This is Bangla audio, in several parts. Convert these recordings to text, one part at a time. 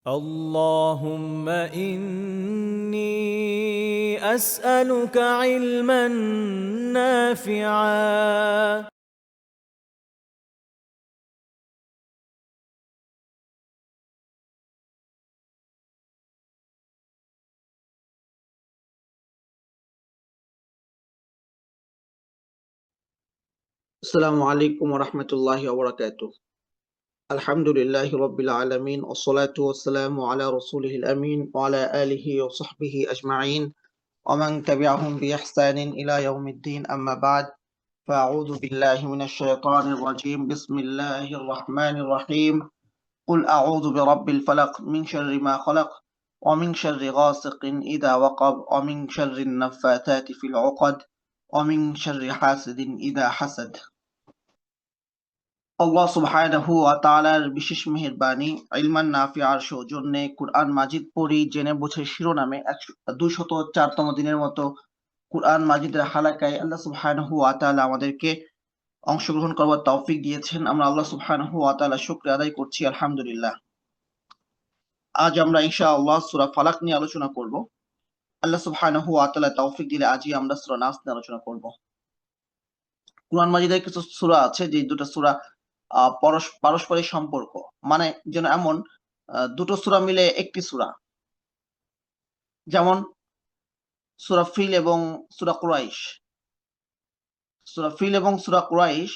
اللهم إني أسألك علما نافعا আসসালামু আলাইকুম ওয়া রাহমাতুল্লাহি ওয়া বারাকাতুহু। আলহামদুলিল্লাহি রাব্বিল আলামিন ওয়াসসালাতু ওয়াসসালামু আলা রাসূলিহিল আমিন ওয়া আলা আলিহি ওয়া সাহবিহি আজমাইন ওয়া মান তাবি'আহুম বিইহসানিন ইলা ইয়াউমিদ্দিন আম্মা বা'দ। ফাআউযু বিল্লাহি মিনাশ শাইতানির রাজীম। বিসমিল্লাহির রাহমানির রাহিম। কুল আউযু বিরাব্বিল ফালাক মিন শাররি মা খালাক ওয়া মিন শাররি গাসিকিন ইযা ওয়াকাব ওয়া মিন শাররিন নাফাথাতি ফিল উকাদ ওয়া মিন শাররি হাসিদিন ইযা হাসাদ। আল্লাহ সুবহানাহু ওয়া তাআলার বিশেষ মেহেরবানি ইলমান নাফিআর সৌজন্যে কুরআন মাজিদ পড়ি জেনে বুঝে শিরোনামে 204তম দিনের মতো কুরআন মাজিদের হালাকায় আল্লাহ সুবহানাহু ওয়া তাআলা আমাদেরকে অংশগ্রহণ করবার তৌফিক দিয়েছেন। আমরা আল্লাহ সুবহানাহু ওয়া তাআলার শুকরিয়া আদায় করছি আলহামদুলিল্লাহ। আজ আমরা ইনশাআল্লাহ সূরা ফালাক নিয়ে আলোচনা করব। আল্লাহ সুবহানাহু ওয়া তাআলা তৌফিক দিলে আজই আমরা সূরা নাস নিয়ে আলোচনা করব। কুরআন মাজিদের কিছু সূরা আছে যে দুটো সূরা পারস্পরিক সম্পর্ক, মানে যেন এমন দুটো সূরা মিলে একটি সূরা, যেমন সূরা ফিল এবং সূরা কুরাইশ। সূরা ফিল এবং সূরা কুরাইশ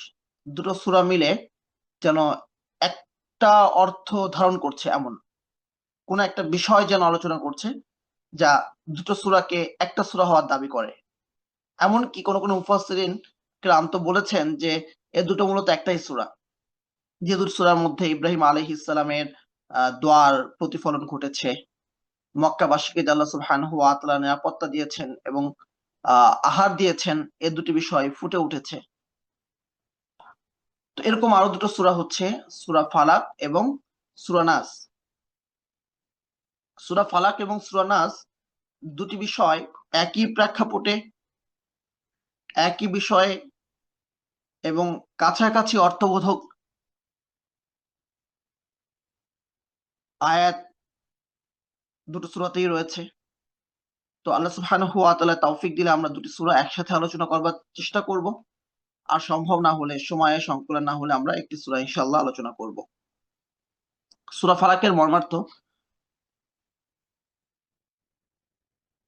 দুটো সূরা মিলে যেন একটা অর্থ ধারণ করছে, এমন কোন একটা বিষয় যেন আলোচনা করছে যা দুটো সূরাকে একটা সূরা হওয়ার দাবি করে। এমনকি কোন মুফাসসিরিন কেরাম তো বলেছেন যে এ দুটো মূলত একটাই সূরা। যে দুটো সূরার মধ্যে ইব্রাহিম আলাইহিস সালামের দোয়ার প্রতিফলন ঘটেছে, মক্কাবাসীকে আল্লাহ সুবহানাহু ওয়া তাআলা নিরাপত্তা দিয়েছেন এবং আহার দিয়েছেন, এ দুটি বিষয় ফুটে উঠেছে। তো এরকম আরো দুটো সূরা হচ্ছে সূরা ফালাক এবং সূরা নাস। সূরা ফালাক এবং সূরা নাস দুটি বিষয় একই প্রেক্ষাপটে, একই বিষয়ে এবং কাছাকাছি অর্থবোধক আয়াত দুটো সূরাতেই রয়েছে। তো আল্লাহ সুবহানাহু ওয়া তাআলা তৌফিক দিলে আমরা দুটি সূরা একসাথে আলোচনা করবার চেষ্টা করব। আর সম্ভব না হলে, সময়ের সংকুলান না হলে আমরা একটি সূরা ইনশাআল্লাহ আলোচনা করব। সূরা ফালাকের মর্মার্থ,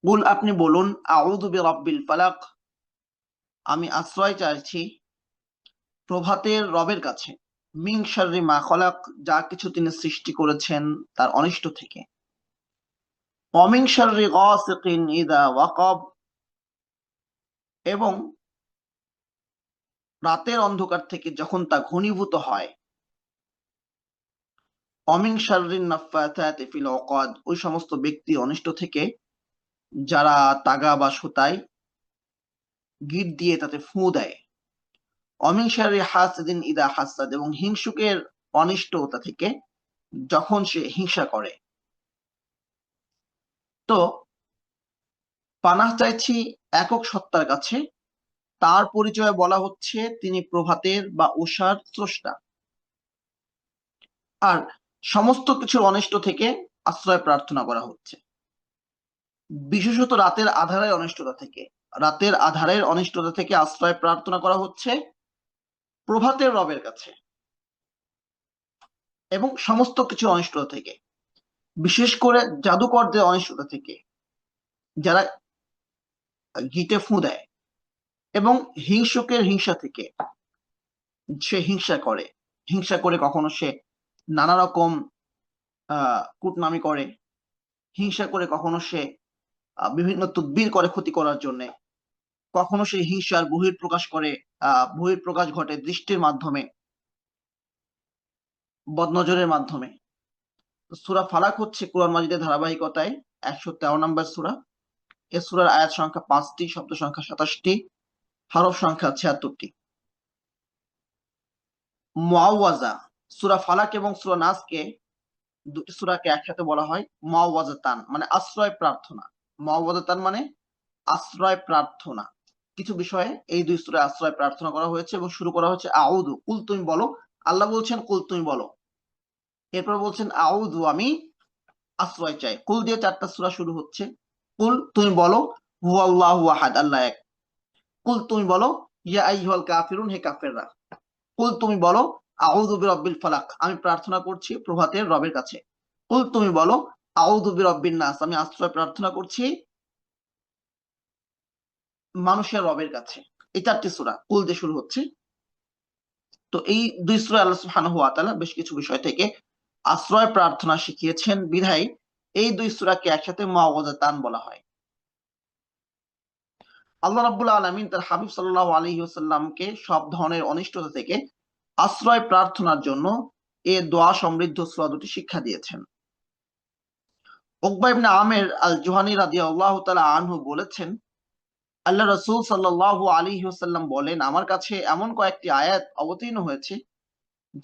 কুল আপনি বলুন, আউযু বিরাব্বিল ফালাক, আমি আশ্রয় চাইছি প্রভাতের রবের কাছে, মিন শাররি মা খালাক, যা কিছু তিনি সৃষ্টি করেছেন তার অনিষ্ট থেকে, ওয়া মিন শাররি গাসিকিন ইযা ওয়াকাব, এবং রাতের অন্ধকার থেকে যখন তা ঘনীভূত হয়, ওয়া মিন শাররিন নাফাথাতি ফিল উকাদ, ওই সমস্ত ব্যক্তি অনিষ্ট থেকে যারা তাগা বা সুতায় গিট দিয়ে তাতে ফুঁ দেয়, ওয়া মিন শাররি হাসিদিন ইযা হাসাদ, এবং হিংসুকের অনিষ্টতা থেকে যখন সে হিংসা করে। তো পানাহ চাইছি একক সত্তার কাছে, তার পরিচয়ে বলা হচ্ছে তিনি প্রভাতের বা উষার স্রষ্টা, আর সমস্ত কিছুর অনিষ্ট থেকে আশ্রয় প্রার্থনা করা হচ্ছে, বিশেষত রাতের আধারের অনিষ্টতা থেকে। রাতের আধারের অনিষ্টতা থেকে আশ্রয় প্রার্থনা করা হচ্ছে প্রভাতের রবের কাছে, এবং সমস্ত কিছুর অনিষ্টতা থেকে, বিশেষ করে জাদুকরদের অনিষ্টতা থেকে, যারা গিটে ফুঁ দেয়, এবং হিংসুকের হিংসা থেকে, সে হিংসা করে কখনো সে নানা রকম কূটনামি করে, হিংসা করে কখনো সে বিভিন্ন তদবির করে ক্ষতি করার জন্য, কখনো সে হিংসার বহিঃপ্রকাশ করে, বহিঃপ্রকাশ ঘটে দৃষ্টির মাধ্যমে, বদনজরের মাধ্যমে। সূরা ফালাক হচ্ছে কুরআন মাজিদের ধারাবাহিকতায় 113 নম্বর সূরা। এ সূরার আয়াত সংখ্যা 5টি, শব্দ সংখ্যা 27টি, হরফ সংখ্যা 76টি। মুআওয়াযা, সূরা ফালাক এবং সূরা নাসকে, দুটি সূরাকে একসাথে বলা হয় মুআওয়াযাতান, মানে আশ্রয় প্রার্থনা। মুআওয়াযাতান মানে আশ্রয় প্রার্থনা। কিছু বিষয়ে এই দুই সূরায় আশ্রয় প্রার্থনা করা হয়েছে এবং শুরু করা হচ্ছে আউযু, কুল তুমি বলো। আল্লাহ বলছেন কুল তুমি বলো, এরপর বলছেন আউযু, আমি আশ্রয় চাই। কুল দিয়ে 4টা সূরা শুরু হচ্ছে। কুল তুমি বলো হুয়াল্লাহু আহাদ, আল্লাহ এক। কুল তুমি বলো ইয়া আইয়ুহাল কাফিরুন, হে কাফেররা। কুল তুমি বলো আউযু বিরাব্বিল ফালাক, আমি প্রার্থনা করছি প্রভাতের রবের কাছে। কুল তুমি বলো আউযু বিরাব্বিন নাস, আমি আশ্রয় প্রার্থনা করছি মানুষের রবের কাছে। এই 4টি সূরা কুল দিয়ে শুরু হচ্ছে। তো এই 2 সূরায় আল্লাহ সুবহানাহু ওয়া তাআলা বেশ কিছু বিষয় থেকে আশ্রয় প্রার্থনা শিখিয়েছেন বিধায় এই 2 সূরাকে একসাথে মুআওয়াযাতান বলা হয়। আল্লাহ রাব্বুল আলামিন তার হাবিব সাল্লাল্লাহু আলাইহি ওয়াসাল্লামকে সব ধরনের অনিষ্টতা থেকে আশ্রয় প্রার্থনার জন্য এ দোয়া সমৃদ্ধ সূরা দুটি শিক্ষা দিয়েছেন। উকবা ইবনে আমির আল জুহানী রাদিয়াল্লাহু তাআলা আনহু বলেছেন, আল্লাহ রাসূল সাল্লাল্লাহু আলাইহি ওয়াসাল্লাম বলেন, আমার কাছে এমন কয়েকটি আয়াত অবতীর্ণ হয়েছে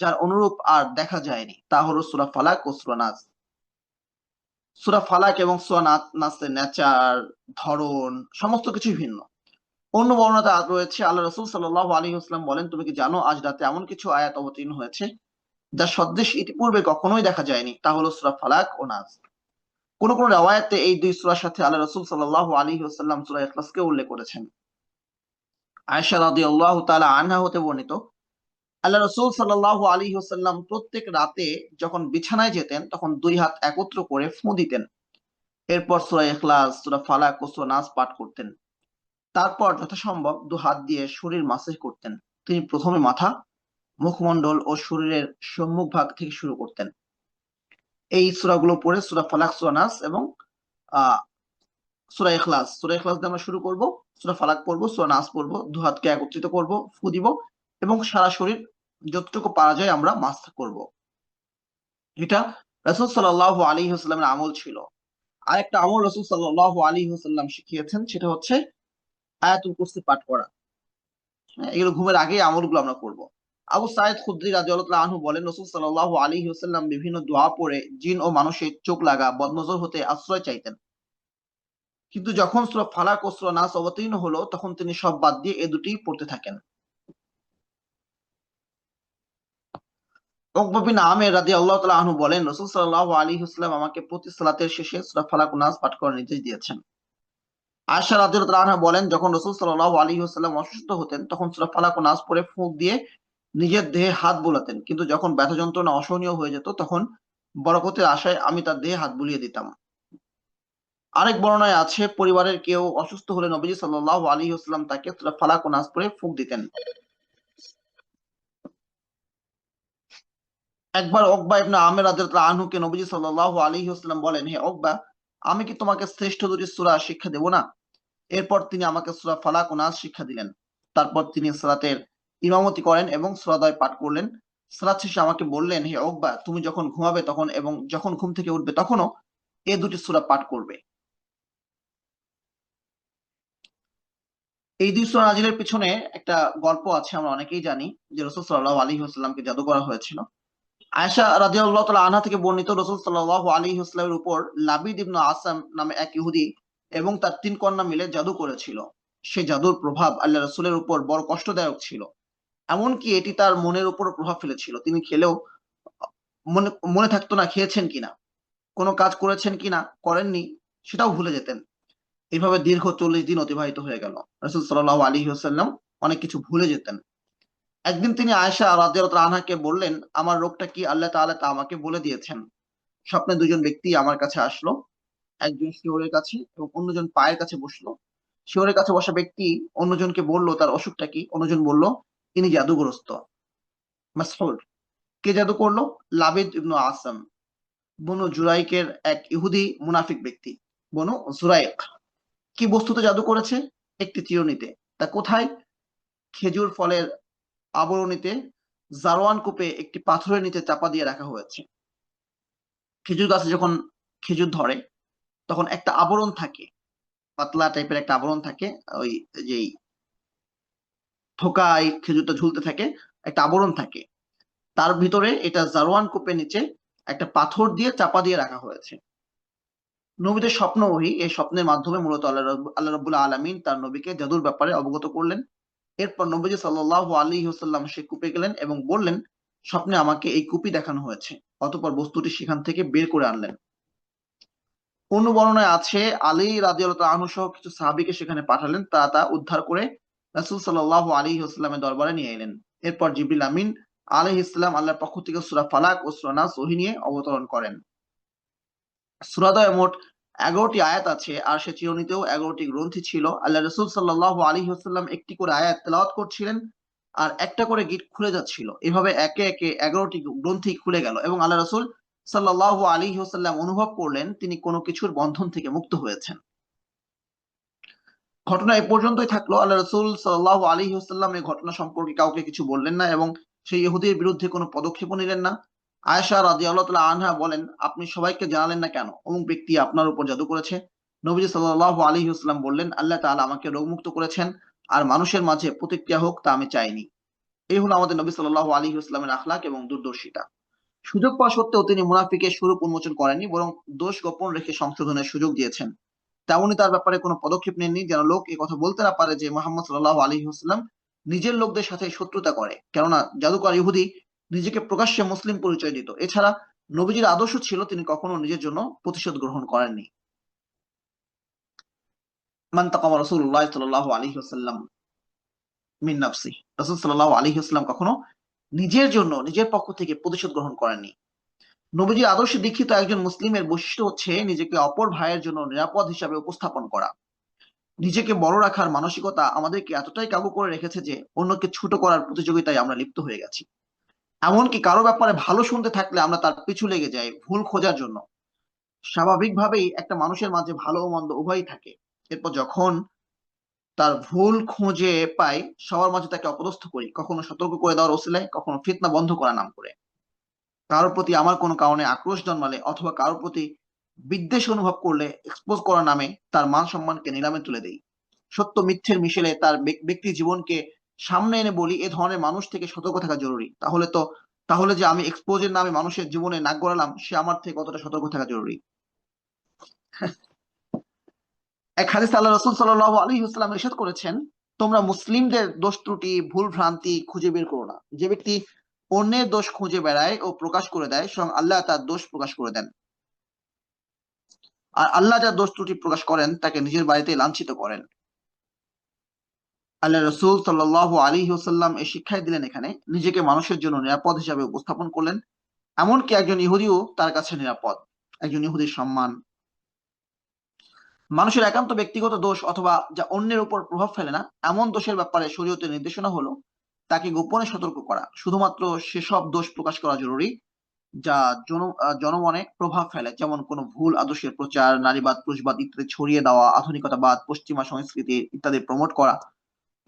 যার অনুরূপ আর দেখা যায়নি। তা হলো সূরা ফালাক ও সূরা নাস। সূরা ফালাক এবং সূরা নাসের নেচার, ধরন সমস্ত কিছুই ভিন্ন। অন্য বর্ণনাতে রয়েছে আল্লাহ রাসূল সাল্লাল্লাহু আলাইহি ওয়াসাল্লাম বলেন, তুমি কি জানো আজ রাতে এমন কিছু আয়াত অবতীর্ণ হয়েছে যার সদৃশ ইতিপূর্বে কখনোই দেখা যায়নি। তা হলো সূরা ফালাক ও নাস। কোন কোন riwayate এই 2 সূরার সাথে আল্লাহ রাসূল সাল্লাল্লাহু আলাইহি ওয়াসাল্লাম সূরা ইখলাসকে উল্লেখ করেছেন। আয়েশা রাদিয়াল্লাহু তাআলা আনহা হতে বর্ণিত, আল্লাহ রাসূল সাল্লাল্লাহু আলাইহি ওয়াসাল্লাম প্রত্যেক রাতে যখন বিছানায় যেতেন তখন 2 হাত একত্র করে ফুঁ দিতেন। এরপর সূরা ইখলাস, সূরা ফালাক ও সূরা নাস পাঠ করতেন। তারপর যথাসম্ভব 2 হাত দিয়ে শরীর মাসাজ করতেন। তিনি প্রথমে মাথা, মুখমণ্ডল ও শরীরের সম্মুখ ভাগ থেকে শুরু করতেন। এই সূরাগুলো পড়ে সূরা ফালাক, সূরা নাস এবং সূরা ইখলাস দিয়ে আমরা শুরু করব, সূরা ফালাক পড়বো, সূরা নাস পড়বো, 2 হাতকে একত্রিত করব, ফু দিব এবং সারা শরীর যতটুকু পারা যায় আমরা মাসা করব। এটা রাসূল সাল্লাল্লাহু আলাইহি ওয়াসাল্লামের আমল ছিল। আরেকটা আমল রাসূল সাল্লাল্লাহু আলাইহি ওয়াসাল্লাম শিখিয়েছেন, সেটা হচ্ছে আয়াতুল কুরসি পাঠ করা। এগুলো ঘুমের আগেই আমলগুলো আমরা করব। আবু সাঈদ খুদরি রাদিয়াল্লাহু তাআলা আনহু বলেন, রাসূল সাল্লাল্লাহু আলাইহি ওয়াসাল্লাম বিভিন্ন দোয়া পড়ে জিন ও মানুষের চোখ লাগা বদনজর হতে আশ্রয় চাইতেন। কিন্তু যখন সূরা ফালাক ও সূরা নাস অবতীর্ণ হলো তখন তিনি সব বাদ দিয়ে এ দুটিই পড়তে থাকেন। উকবা বিন আমির রাদিয়াল্লাহু তাআলা আনহু বলেন, রাসূল সাল্লাল্লাহু আলাইহি ওয়াসাল্লাম আমাকে প্রতি সালাতের শেষে সূরা ফালাক ও নাস পাঠ করার নির্দেশ দিয়েছেন। আয়েশা রাদিয়াল্লাহু তাআলা আনহা বলেন, যখন রাসূল সাল্লাল্লাহু আলাইহি ওয়াসাল্লাম অসুস্থ হতেন তখন সূরা ফালাক ও নাস পড়ে ফুঁক দিয়ে নিজের দেহে হাত বোলাতেন। কিন্তু যখন ব্যথা যন্ত্রণা অসহনীয় হয়ে যেত তখন বরকতের আশায় আমি তার দেহে হাত বুলিয়ে দিতাম। আরেক বর্ণনায় আছে, পরিবারের কেউ অসুস্থ হলে নবীজি সাল্লাল্লাহু আলাইহি ওয়াসাল্লাম তাকে সূরা ফালাক ও নাস পড়ে ফুঁক দিতেন। একবার উকবা ইবনে আমির রাদিয়াল্লাহু আনহুকে নবীজি সাল্লাল্লাহু আলাইহি ওয়াসাল্লাম বলেন, হে উকবা, আমি কি তোমাকে শ্রেষ্ঠ দুটি সূরা শিক্ষা দেব না? এরপর তিনি আমাকে সূরা ফালাক ও নাস শিক্ষা দিলেন। তারপর তিনি সালাতের ইমামতি করেন এবং সূরাদ্বয় পাঠ করলেন। সালাত শেষে আমাকে বললেন, হে উকবা, তুমি যখন ঘুমাবে তখন এবং যখন ঘুম থেকে উঠবে তখনও এই দুটি সূরা পাঠ করবে। এই 2 সূরা নাজিলের পিছনে একটা গল্প আছে, আমরা অনেকেই জানি যে রাসূল সাল্লাল্লাহু আলাইহি ওয়াসাল্লামকে জাদু করা হয়েছিল। আয়েশা রাদিয়াল্লাহু তাআলা আনহা থেকে বর্ণিত, রাসূল সাল্লাল্লাহু আলাইহি ওয়াসাল্লামের উপর লাবিদ ইবনে আসাম নামে এক ইহুদি এবং তার 3 কন্যা মিলে জাদু করেছিল। সেই জাদুর প্রভাব আল্লাহ রাসূলের উপর বড় কষ্টদায়ক ছিল। এমনকি এটি তার মনের উপরও প্রভাব ফেলেছিল। তিনি খেলেও মনে মনে থাকতো না খেয়েছেন কিনা, কোন কাজ করেছেন কিনা, করেননি সেটাও ভুলে যেতেন। এভাবে দীর্ঘ 40 দিন অতিবাহিত হয়ে গেল। রাসূল সাল্লাল্লাহু আলাইহি ওয়াসাল্লাম অনেক কিছু ভুলে যেতেন। একদিন তিনি আয়েশা রাদিয়াল্লাহু তাআলা আনহাকে বললেন, আমার রোগটা কি আল্লাহ তাআলা তা আমাকে বলে দিয়েছেন। স্বপ্নে 2 জন ব্যক্তি আমার কাছে আসলো। একজন শিয়রের কাছে এবং অন্যজন পায়ের কাছে বসলো। শিয়রের কাছে বসা ব্যক্তি অন্যজনকে বলল তার অসুখটা কি। অন্যজন বলল ইনি জাদুগ্রস্ত। মাসহুর। কে জাদু করলো? লাবিদ ইবনে আসাম, বনু জুরাইকের এক ইহুদি মুনাফিক ব্যক্তি। বনু জুরাইক। কি বস্তুতে জাদু করেছে? একটি চিরুনিতে। তা কোথায়? খেজুর ফলের আবরণীতে জারওয়ান কূপে একটি পাথরের নিচে চাপা দিয়ে রাখা হয়েছে। খেজুর গাছে যখন খেজুর ধরে তখন একটা আবরণ থাকে, পাতলা টাইপের একটা আবরণ থাকে, ওই যেই থোকায় খেজুরটা ঝুলতে থাকে একটা আবরণ থাকে, তার ভিতরে এটা জারওয়ান কূপের নিচে একটা পাথর দিয়ে চাপা দিয়ে রাখা হয়েছে। নবীদের স্বপ্ন ওহী, এই স্বপ্নের মাধ্যমে মূলত আল্লাহ রাব্বুল আলামিন তার নবীকে জাদুর ব্যাপারে অবগত করলেন। এরপর নবীজি সাল্লাল্লাহু আলাইহি ওয়াসাল্লাম সেই কূপে গেলেন এবং বললেন, স্বপ্নে আমাকে এই কূপই দেখানো হয়েছে। অতঃপর বস্তুটি সেখান থেকে বের করে আনলেন। অন্য বর্ণনায় আছে আলী রাদিয়াল্লাহু তাআলা আনহু সহ কিছু সাহাবীকে সেখানে পাঠালেন, তারা তা উদ্ধার করে রাসূল সাল্লাল্লাহু আলাইহি ওয়াসাল্লামের দরবারে নিয়ে এলেন। এরপর জিবরিল আমিন আলাইহিস সালাম আল্লাহর পক্ষ থেকে সূরা ফালাক ও সূরা নাস ওহী নিয়ে অবতরণ করেন। সূরাদ্বয়ে মোট 11টি আয়াত আছে, আর সে চিরুনিতেও 11টি গ্রন্থি ছিল। আল্লাহ রাসূল সাল্লাল্লাহু আলাইহি ওয়াসাল্লাম একটি করে আয়াত তেলাওয়াত করছিলেন আর একটা করে গিট খুলে যাচ্ছিল। এভাবে একে একে 11টি গ্রন্থি খুলে গেল এবং আল্লাহ রাসূল সাল্লাল্লাহু আলাইহি ওয়াসাল্লাম অনুভব করলেন তিনি কোনো কিছুর বন্ধন থেকে মুক্ত হয়েছেন। ঘটনা এ পর্যন্তই থাকলো। আল্লাহ রাসূল সাল্লাল্লাহু আলাইহি ওয়াসাল্লাম এই ঘটনা সম্পর্কে কাউকে কিছু বললেন না এবং সেই ইহুদির বিরুদ্ধে কোনো পদক্ষেপও নিলেন না। আয়েশা রাদিয়াল্লাহু তাআলা আনহা বলেন, আপনি সবাইকে জানালেন না কেন অমুক ব্যক্তি আপনার উপর জাদু করেছে? নবীজি সাল্লাল্লাহু আলাইহি ওয়াসাল্লাম বললেন, আল্লাহ তাআলা আমাকে রোগমুক্ত করেছেন, আর মানুষের মাঝে প্রতিক্রিয়া হোক তা আমি চাইনি। এই হলো আমাদের নবী সাল্লাল্লাহু আলাইহি ওয়াসাল্লামের আখলাক এবং দূরদর্শিতা। সুযোগ পাওয়া সত্ত্বেও তিনি মুনাফিকের স্বরূপ উন্মোচন করেননি, বরং দোষ গোপন রেখে সংশোধনের সুযোগ দিয়েছেন। তেমনি তার ব্যাপারে কোনো পদক্ষেপ নেননি যেন লোক এ কথা বলতে না পারে যে মুহাম্মদ সাল্লাল্লাহু আলাইহি ওয়াসাল্লাম নিজের লোকদের সাথে শত্রুতা করে। কেননা জাদুকর ইহুদি নিজেকে প্রকাশ্যে মুসলিম পরিচয় দিত। এছাড়া নবীজির আদর্শ ছিল তিনি কখনো নিজের জন্য প্রতিশোধ গ্রহণ করেননি। মান তাকামা রাসূলুল্লাহ সাল্লাল্লাহু আলাইহি ওয়াসাল্লাম মিন নাফসি, রাসূল সাল্লাল্লাহু আলাইহি ওয়াসাল্লাম কখনো নিজের জন্য নিজের পক্ষ থেকে প্রতিশোধ গ্রহণ করেননি। নবীজির আদর্শে দীক্ষিত একজন মুসলিমের বৈশিষ্ট্য হচ্ছে নিজেকে অপর ভাইয়ের জন্য নিরাপদ হিসাবে উপস্থাপন করা। নিজেকে বড় রাখার মানসিকতা আমাদেরকে এতটাই কাবু করে রেখেছে যে অন্যকে ছোট করার প্রতিযোগিতায় আমরা লিপ্ত হয়ে গেছি। এমনকি কারো ব্যাপারে ভালো শুনতে থাকলে আমরা তার পিছু লেগে যাই ভুল খোঁজার জন্য। স্বাভাবিকভাবেই একটা মানুষের মাঝে ভালো ও মন্দ উভয়ই থাকে। এরপর যখন তার ভুল খুঁজে পাই সবার মাঝে তাকে অপদস্থ করি, কখনো সতর্ক করে দেওয়ার ওসিলায়, কখনো ফিতনা বন্ধ করার নাম করে। কারোর প্রতি আমার কোনো কারণে আক্রোশ জন্মালে অথবা কারোর প্রতি বিদ্বেষ অনুভব করলে এক্সপোজ করার নামে তার মান সম্মানকে নিলামে তুলে দেই। সত্য মিথ্যের মিশেলে তার ব্যক্তি জীবনকে সামনে এনে বলি এ ধরনের মানুষ থেকে সতর্ক থাকা জরুরি। তাহলে যে আমি এক্সপোজের নামে মানুষের জীবনে নাক গলালাম সে আমার থেকে কতটা সতর্ক থাকা জরুরি। এক হাদিসে আল্লাহ রাসূল সাল্লাল্লাহু আলাইহি ওয়াসাল্লাম ইরশাদ করেছেন, তোমরা মুসলিমদের দোষ ত্রুটি ভুল ভ্রান্তি খুঁজে বের করো না। যে ব্যক্তি অন্যের দোষ খুঁজে বেড়ায় ও প্রকাশ করে দেয় স্বয়ং আল্লাহ তার দোষ প্রকাশ করে দেন, আর আল্লাহ যার দোষ ত্রুটি প্রকাশ করেন তাকে নিজের বাড়িতে লাঞ্ছিত করেন। আল্লাহ রাসূল সাল্লাল্লাহু আলাইহি ওয়াসাল্লাম এই শিক্ষাই দিলেন এখানে, নিজেকে মানুষের জন্য নিরাপদ হিসাবে উপস্থাপন করলেন। এমনকি একজন ইহুদিও তার কাছে নিরাপদ। একজন ইহুদির সম্মান, মানুষের একান্ত ব্যক্তিগত দোষ অথবা যা অন্যের উপর প্রভাব ফেলে না এমন দোষের ব্যাপারে শরীয়তের নির্দেশনা হলো তাকে গোপনে সতর্ক করা। শুধুমাত্র সেসব দোষ প্রকাশ করা জরুরি যা জনমনে প্রভাব ফেলে, যেমন কোনো ভুল আদর্শের প্রচার, নারীবাদ, পুরুষবাদ ইত্যাদি ছড়িয়ে দেওয়া, আধুনিকতাবাদ, পশ্চিমা সংস্কৃতি ইত্যাদি প্রমোট করা।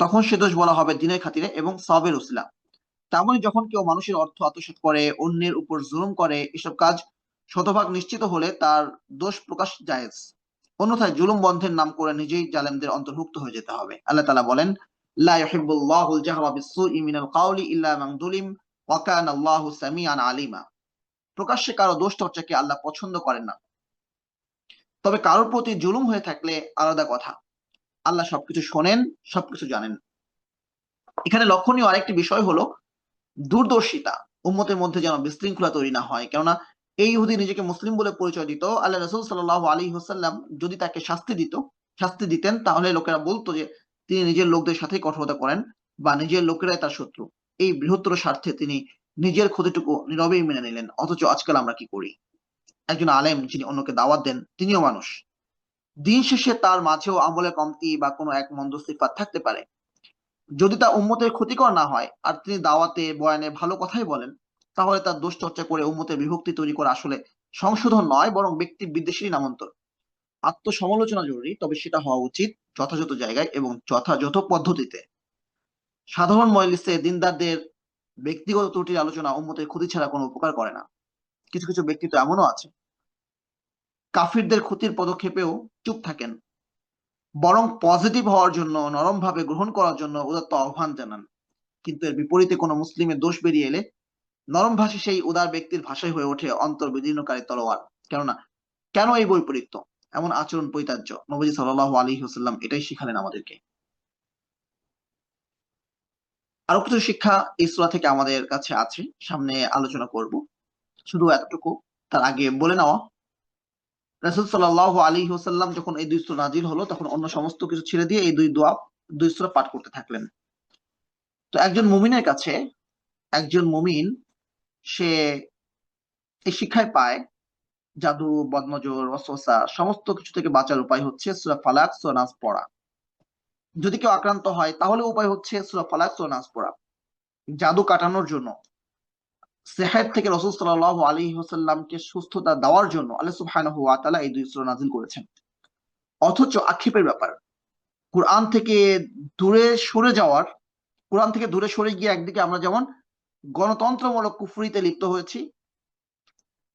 তখন সে দোষ বলা হবে দিনের খাতিরে এবং সওয়াবের উসিলা। তেমনি যখন কেউ মানুষের অর্থ আত্মসাৎ করে, অন্যের উপর জুলুম করে, এসব কাজ শতভাগ নিশ্চিত হলে তার দোষ প্রকাশ জায়েজ। অন্যথায় জুলুম বন্ধের নাম করে নিজেই জালেমদের অন্তর্ভুক্ত হয়ে যেতে হবে। আল্লাহ তাআলা বলেন, লা ইউহিব্বুল্লাহুল জাহরা বিস-সুই মিনাল কাওলি ইল্লা মান যুলিম ওয়া কানা আল্লাহু সামিআন আলিমা। প্রকাশ্যে কারো দোষ চর্চাকে আল্লাহ পছন্দ করেন না, তবে কারোর প্রতি জুলুম হয়ে থাকলে আলাদা কথা। আল্লাহ সবকিছু শোনেন, সবকিছু জানেন। এখানে লক্ষণীয় আরেকটি বিষয় হলো দূরদর্শিতা। উম্মতের মধ্যে যেন বিশৃঙ্খলা তৈরি না হয়। কেননা এই ইহুদি নিজেকে মুসলিম বলে পরিচয় দিত। আল্লাহ রাসূল সাল্লাল্লাহু আলাইহি ওয়াসাল্লাম যদি তাকে শাস্তি দিতেন তাহলে লোকেরা বলতো যে তিনি নিজের লোকদের সাথে কঠোরতা করেন বা নিজের লোকেরাই তার শত্রু। এই বৃহত্তর স্বার্থে তিনি নিজের ক্ষতিটুকু নীরবেই মেনে নিলেন। অথচ আজকাল আমরা কি করি? একজন আলেম যিনি অন্যকে দাওয়াত দেন তিনিও মানুষ। দিন শেষে তার মাঝেও আমলের কমতি বা কোনো এক মন্দ সিফাত থাকতে পারে। যদি তা উম্মতের ক্ষতিকর না হয় আর তিনি দাওয়াতে বয়ানে ভালো কথাই বলেন, তাহলে তার দোষ চর্চা করে উম্মতের বিভক্তি তৈরি করা আসলে সংশোধন নয়, বরং ব্যক্তি বিদ্বেষী নামান্তর। আত্মসমালোচনা জরুরি, তবে সেটা হওয়া উচিত যথাযথ জায়গায় এবং যথাযথ পদ্ধতিতে। সাধারণ মজলিসে দিনদারদের ব্যক্তিগত ত্রুটির আলোচনা উম্মতের ক্ষতি ছাড়া কোনো উপকার করে না। কিছু কিছু ব্যক্তি তো এমনও আছে কাফিরদের ক্ষতির পদক্ষেপেও চুপ থাকেন, বরং পজিটিভ হওয়ার জন্য, নরম ভাবে গ্রহণ করার জন্য উদাত্ত আহ্বান জানান। কিন্তু এর বিপরীতে কোনো মুসলিমের দোষ বেরিয়ে এলে নরম ভাষী সেই উদার ব্যক্তির ভাষাই হয়ে ওঠে অন্তর বিদীর্ণকারী তলোয়ার। কেন এই বৈপরীত্য? এমন আচরণ পরিত্যাজ্য। নবীজি সাল্লাল্লাহু আলাইহি ওয়াসাল্লাম এটাই শিখালেন আমাদেরকে। আরো কিছু শিক্ষা এই সূরা থেকে আমাদের কাছে আছে, সামনে আলোচনা করব। শুধু এতটুকু তার আগে বলে নেওয়া, রাসূল সাল্লাল্লাহু আলাইহি ওয়াসাল্লাম যখন এই দুই সূরা নাজিল হলো তখন অন্য সমস্ত কিছু ছেড়ে দিয়ে এই দুই সূরা পাঠ করতে থাকলেন। তো একজন মুমিনের কাছে একজন মুমিন সে এই শিক্ষায় পায় জাদু, বদনজর, ওয়াসওয়াসা সমস্ত কিছু থেকে বাঁচার উপায় হচ্ছে সূরা ফালাক, সূরা নাস পড়া। যদি কেউ আক্রান্ত হয় তাহলে উপায় হচ্ছে সূরা ফালাক, সূরা নাস পড়া। জাদু কাটানোর জন্য, সেহের থেকে রাসূল সাল্লাল্লাহু আলাইহি ওয়াসাল্লামকে সুস্থতা দেওয়ার জন্য আল্লাহ সুবহানাহু ওয়া তাআলা এই দুই সূরা নাযিল করেছেন। অথচ আক্ষেপের ব্যাপার, কোরআন থেকে দূরে সরে যাওয়ার, কোরআন থেকে দূরে সরে গিয়ে একদিকে আমরা যেমন গণতন্ত্রমূলক কুফরিতে লিপ্ত হয়েছি,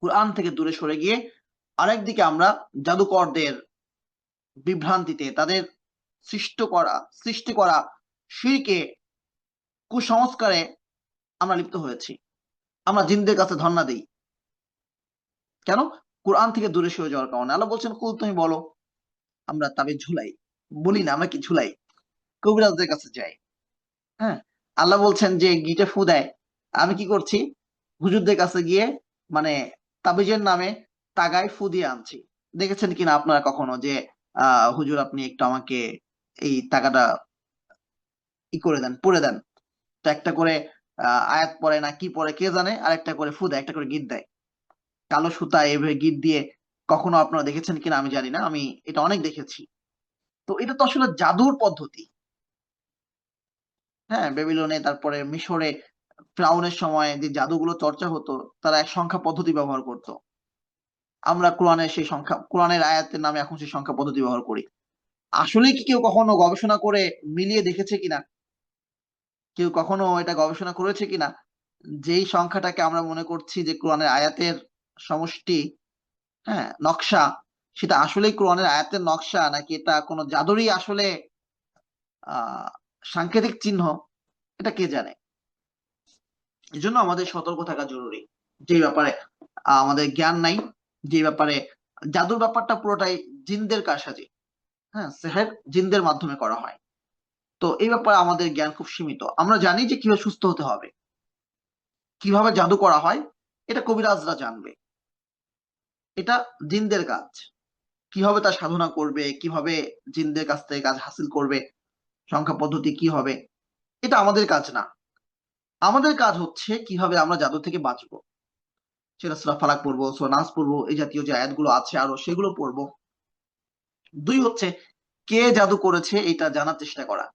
কোরআন থেকে দূরে সরে গিয়ে আরেকদিকে আমরা জাদুকরদের বিভ্রান্তিতে, তাদের সৃষ্টি করা শিরকে, কুসংস্কারে আমরা লিপ্ত হয়েছি। আমরা জিনদের কাছে ধর্ণা দিই কেন? কোরআন থেকে দূরে সরে যাওয়ার কারণে। আল্লাহ বলছেন, কুল তুমি বলো। আমরা তাবিজ ঝুলাই, বলি না, আমরা কি ঝুলাই, কবিরাজদের কাছে যাই। হ্যাঁ, আল্লাহ বলছেন যে গিটে ফু দেয়, আমি কি করছি? হুজুরদের কাছে গিয়ে মানে তাবিজের নামে তাগায় ফু দিয়ে আনছি। দেখেছেন কিনা আপনারা কখনো যে হুজুর আপনি একটু আমাকে এই তাগাটা করে দেন, পড়ে দেন। তো একটা করে আয়াত পড়ে না কি পড়ে কে জানে, আর একটা করে ফু দেয়, একটা করে গিট দেয়। কালো সুতা এভাবে গিট দিয়ে কখনো আপনারা দেখেছেন কিনা আমি জানি না, আমি এটা অনেক দেখেছি। তো এটা তো আসলে জাদুর পদ্ধতি। হ্যাঁ, বেবিলনে, তারপরে মিশরে ফিরআউনের সময় যে জাদুগুলো চর্চা হতো, তারা এক সংখ্যা পদ্ধতি ব্যবহার করত। আমরা কোরআনের আয়াতের নামে এখন সেই সংখ্যা পদ্ধতি ব্যবহার করি। আসলে কি কেউ কখনো গবেষণা করে মিলিয়ে দেখেছে কিনা? কেউ কখনো এটা গবেষণা করেছে কিনা যেই সংখ্যাটাকে আমরা মনে করছি যে কোরআনের আয়াতের সমষ্টি, হ্যাঁ, নকশা, সেটা আসলেই কোরআনের আয়াতের নকশা নাকি এটা কোনো জাদুরই আসলে সাংকেতিক চিহ্ন, এটা কে জানে। এজন্য আমাদের সতর্ক থাকা জরুরি। যে ব্যাপারে আমাদের জ্ঞান নাই, যে ব্যাপারে জাদুর ব্যাপারটা পুরোটাই জিনদের কারসাজি। হ্যাঁ, সেহের জিনদের মাধ্যমে করা হয়। তো এই ব্যাপারে আমাদের জ্ঞান খুব সীমিত। আমরা জানি যে কিভাবে সুস্থ হতে হবে, কিভাবে জাদু করা হয় এটা কবিরাজরা জানবে, এটা জিনদের কাজ। কিভাবে তা সাধনা করবে, কিভাবে জিনদের কাছ থেকে কাজ হাসিল করবে, সংখ্যা পদ্ধতি কি হবে, এটা আমাদের কাজ না। আমাদের কাজ হচ্ছে কিভাবে আমরা জাদু থেকে বাঁচবো। সেটা সূরা ফালাক পড়বো, সূরা নাস পড়বো, এই জাতীয় যে আয়াতগুলো আছে আরো সেগুলো পড়বো। ২ হচ্ছে কে জাদু করেছে এটা জানার চেষ্টা করা।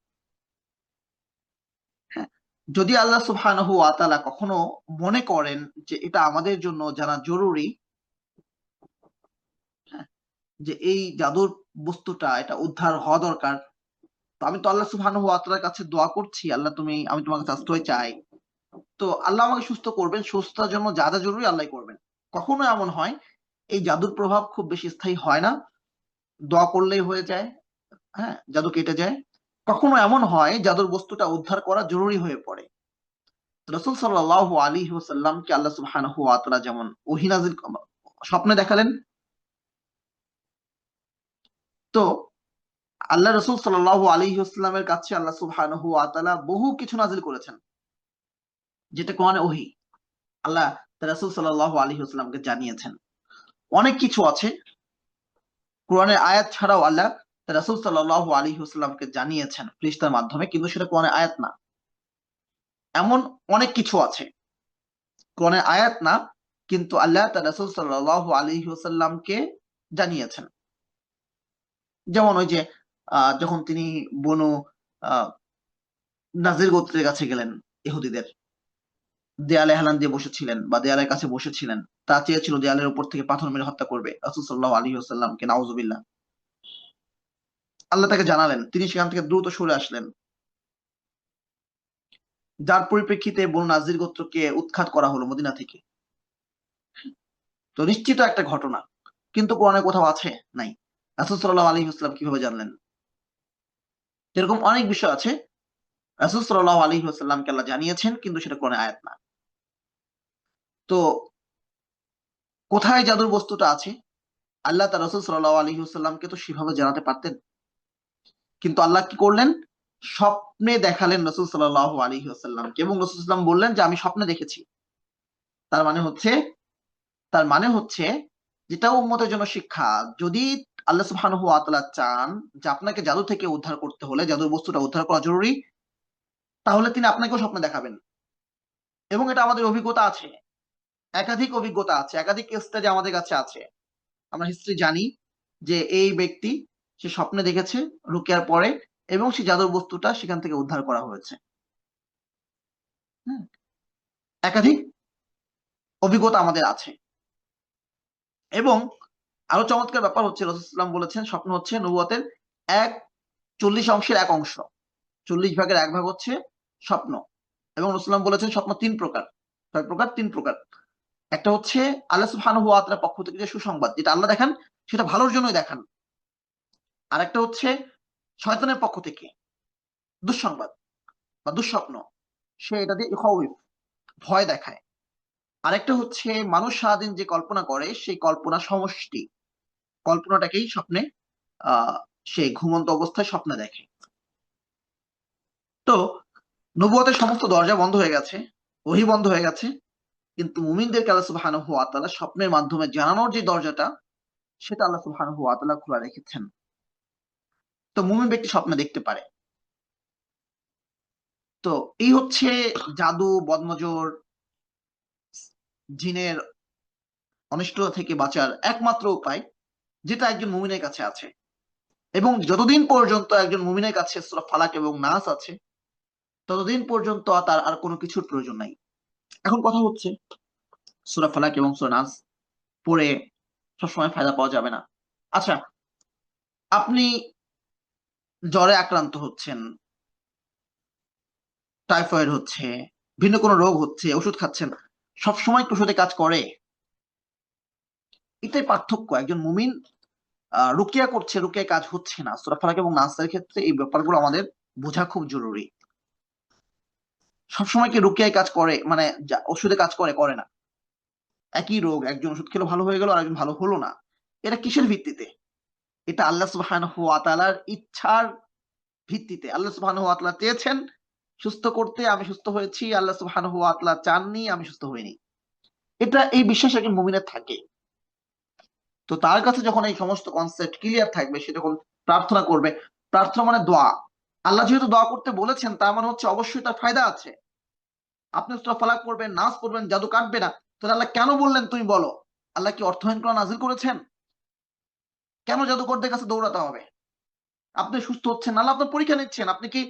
হ্যাঁ, যদি আল্লাহ সুবহানাহু ওয়া তাআলা কখনো মনে করেন যে এটা আমাদের জন্য জানা জরুরি, হ্যাঁ, যে এই জাদুর বস্তুটা এটা উদ্ধার হওয়া দরকার, তো আমি তো আল্লাহ সুবহানাহু ওয়া তাআলার কাছে দোয়া করছি, আল্লাহ আমি তোমার কাছে আশ্রয় চাই। তো আল্লাহ আমাকে সুস্থ করবেন, সুস্থতার জন্য যা যা জরুরি আল্লাহ করবেন। কখনো এমন হয় এই জাদুর প্রভাব খুব বেশি স্থায়ী হয় না, দোয়া করলেই হয়ে যায়, হ্যাঁ, জাদু কেটে যায়। কখনো এমন হয় জাদুর বস্তুটা উদ্ধার করা জরুরি হয়ে পড়ে। রাসূল সাল্লাল্লাহু আলাইহি ওয়াসাল্লামকে আল্লাহ সুবহানাহু ওয়া তাআলা যেমন ওহী নাযিল স্বপ্নে দেখালেন, তো আল্লাহ রাসূল সাল্লাল্লাহু আলাইহি ওয়াসাল্লামের কাছে আল্লাহ সুবহানাহু ওয়া তাআলা বহু কিছু নাযিল করেছেন, যেটা কোরআনে ওহী। আল্লাহ তার রাসূল সাল্লাল্লাহু আলাইহি ওয়াসাল্লামকে জানিয়েছেন। অনেক কিছু আছে কোরআনের আয়াত ছাড়াও আল্লাহ তার রাসূল সাল্লাল্লাহু আলাইহি ওয়াসাল্লামকে জানিয়েছেন ফেরেশতার মাধ্যমে, কিন্তু সেটা কোরআনের আয়াত না। এমন অনেক কিছু আছে কোরআনের আয়াত না, কিন্তু আল্লাহ তার রাসূল সাল্লাল্লাহু আলাইহি ওয়াসাল্লামকে জানিয়েছেন। যেমন ওই যে যখন তিনি বনু নাজির গোত্রের কাছে গেলেন, ইহুদিদের দেয়ালে হেলান দিয়ে বসেছিলেন বা দেয়ালের কাছে বসেছিলেন, তা চেয়েছিল দেয়ালের উপর থেকে পাথর মেরে হত্যা করবে রাসূল সাল্লাল্লাহু আলাইহি ওয়াসাল্লামকে, নাউযুবিল্লাহ। আল্লাহ তাকে জানালেন, তিনি সেখান থেকে দ্রুত সরে আসলেন, যার পরিপ্রেক্ষিতে বনু নাজির গোত্রকে উৎখাত করা হলো মদিনা থেকে। তো নিশ্চিত একটা ঘটনা, কিন্তু কোরআনে কোথাও আছে? নাই। রাসূল সাল্লাল্লাহু আলাইহি ওয়াসাল্লাম কিভাবে জানলেন? এরকম অনেক বিষয় আছে রাসূল সাল্লাল্লাহু আলাইহি ওয়াসাল্লামকে আল্লাহ জানিয়েছেন, কিন্তু সেটা কোরআনে আয়াত না। তো কোথায় জাদুর বস্তুটা আছে? আল্লাহ তার রাসূল সাল্লাল্লাহু আলাইহি ওয়াসাল্লামকে তো সেভাবে জানাতে পারতেন, কিন্তু আল্লাহ কি করলেন? স্বপ্নে দেখালেন রাসূল সাল্লাল্লাহু আলাইহি ওয়াসাল্লামকে, এবং রাসূল সাল্লাল্লাহু আলাইহি ওয়াসাল্লাম বললেন যে আমি স্বপ্নে দেখেছি। তার মানে হচ্ছে যে এটাও উম্মতের জন্য শিক্ষা। যদি আল্লাহ সুবহানাহু ওয়া তাআলা চান যে আপনাকে জাদু থেকে উদ্ধার করতে হলে, জাদুর বস্তুটা উদ্ধার করা জরুরি, তাহলে তিনি আপনাকেও স্বপ্নে দেখাবেন। এবং এটা আমাদের অভিজ্ঞতা আছে, একাধিক অভিজ্ঞতা আছে, একাধিক স্টেজে আমাদের কাছে আছে। আমরা হিস্ট্রি জানি যে এই ব্যক্তি সে স্বপ্নে দেখেছে রুকিয়ার পরে, এবং সেই জাদুর বস্তুটা সেখান থেকে উদ্ধার করা হয়েছে। হুম, একাধিক অভিজ্ঞতা আমাদের আছে। এবং আরো চমৎকার ব্যাপার হচ্ছে, রাসূল সাল্লাল্লাহু আলাইহি ওয়াসাল্লাম বলেছেন স্বপ্ন হচ্ছে নবুয়তের 40 অংশের 1 অংশ। 40 ভাগের 1 ভাগ হচ্ছে স্বপ্ন। এবং রাসূল সাল্লাল্লাহু বলেছেন স্বপ্ন 3 প্রকার। কয় প্রকার? 3 প্রকার। একটা হচ্ছে আল্লাহ সুবহানাহু ওয়া তাআলার পক্ষ থেকে যে সুসংবাদ, যেটা আল্লাহ দেখান সেটা ভালোর জন্যই দেখান। আরেকটা হচ্ছে শয়তানের পক্ষ থেকে দুঃসংবাদ বা দুঃস্বপ্ন, সে এটা দিয়ে ইখাউফ, ভয় দেখায়। আরেকটা হচ্ছে মানুষ সারাদিন যে কল্পনা করে সেই কল্পনা সমষ্টি, কল্পনাটাকেই স্বপ্নে সে ঘুমন্ত অবস্থায় স্বপ্নে দেখে। তো নবুয়তের সমস্ত দরজা বন্ধ হয়ে গেছে, ওহী বন্ধ হয়ে গেছে, কিন্তু মুমিনদেরকে আল্লাহ সুবহানাহু ওয়া তাআলা স্বপ্নের মাধ্যমে জানানোর যে দরজাটা, সেটা আল্লাহ সুবহানাহু ওয়া তাআলা খোলা রেখেছেন। তো মুমিন ব্যক্তি স্বপ্নে দেখতে পারে। তো এই হচ্ছে জাদু, বদনজর, জিনের অনিষ্টতা থেকে বাঁচার একমাত্র উপায়, যেটা একজন মুমিনের কাছে আছে। এবং যতদিন পর্যন্ত একজন মুমিনের কাছে সূরা ফালাক এবং নাস আছে, ততদিন পর্যন্ত তার আর কোনো কিছুর প্রয়োজন নাই। এখন কথা হচ্ছে, সূরা ফালাক এবং সূরা নাস পড়ে সবসময় ফায়দা পাওয়া যাবে না। আচ্ছা, আপনি জ্বরে আক্রান্ত হচ্ছেন, টাইফয়েড হচ্ছে, ভিন্ন কোনো রোগ হচ্ছে, ওষুধ খাচ্ছেন, সবসময় কি ওষুধে কাজ করে? এটাই পার্থক্য। একজন মুমিন রুকিয়া করছে, রুকিয়ায় কাজ হচ্ছে না। সূরা ফালাক এবং নাসের ক্ষেত্রে এই ব্যাপারগুলো আমাদের বোঝা খুব জরুরি। সবসময় কি রুকিয়ায় কাজ করে, মানে ওষুধে কাজ করে? করে না। একই রোগ, একজন ওষুধ খেলে ভালো হয়ে গেল, আরেকজন ভালো হলো না। এটা কিসের ভিত্তিতে? এটা আল্লাহ সুবহানাহু ওয়া তাআলার ইচ্ছার ভিত্তিতে। আল্লাহ সুবহানাহু ওয়া তাআলা চেয়েছেন সুস্থ করতে, আমি সুস্থ হয়েছি। আল্লাহ সুবহানাহু ওয়া তাআলা চাননি, আমি সুস্থ হইনি। এটা, এই বিশ্বাস একজন মুমিনের থাকে। তো তার কাছে যখন এই সমস্ত কনসেপ্ট ক্লিয়ার থাকবে, সে যখন প্রার্থনা করবে, প্রার্থনা মানে দোয়া। আল্লাহ যেহেতু দোয়া করতে বলেছেন, তার মানে হচ্ছে অবশ্যই তার ফায়দা আছে। আপনি সূরা ফালাক পড়বেন, নাস পড়বেন, জাদু কাটবে না। তাহলে আল্লাহ কেন বললেন তুমি বলো? আল্লাহ কি অর্থহীন কোরআন নাযিল করেছেন? কেন জাদুকরদের কাছে দৌড়াতে হবে? আপনি সুস্থ হচ্ছেন না, আল্লাহ আপনার পরীক্ষা নিচ্ছেন। আপনি কি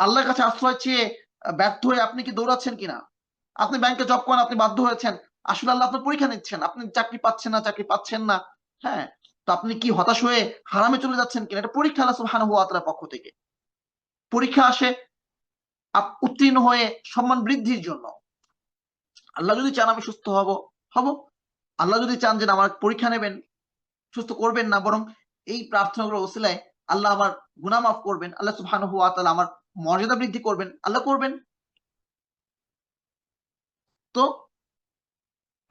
আল্লাহর কাছে আশ্রয় চেয়ে ব্যর্থ হয়ে আপনি কি দৌড়াচ্ছেন কিনা? আপনি ব্যাংকে জব করেন, আপনি বাধ্য হয়েছেন। আসলে আল্লাহ আপনার পরীক্ষা নিচ্ছেন। আপনি চাকরি পাচ্ছেন না, চাকরি পাচ্ছেন না। হ্যাঁ, তো আপনি কি হতাশ হয়ে হারামে চলে যাচ্ছেন কিনা? এটা পরীক্ষা আল্লাহ সুবহানাহু ওয়া তাআলার পক্ষ থেকে। পরীক্ষা আসে উত্তীর্ণ হয়ে সম্মান বৃদ্ধির জন্য। আল্লাহ যদি চান আমি সুস্থ হব, হব। আল্লাহ যদি চান যে আমার পরীক্ষা নেবেন, সুস্থ করবেন না, বরং এই প্রার্থনাগুলোর ওসিলায় আল্লাহ আমার গুনাহ মাফ করবেন, আল্লাহ সুবহানাহু ওয়া তাআলা আমার মর্যাদা বৃদ্ধি করবেন, আল্লাহ করবেন। তো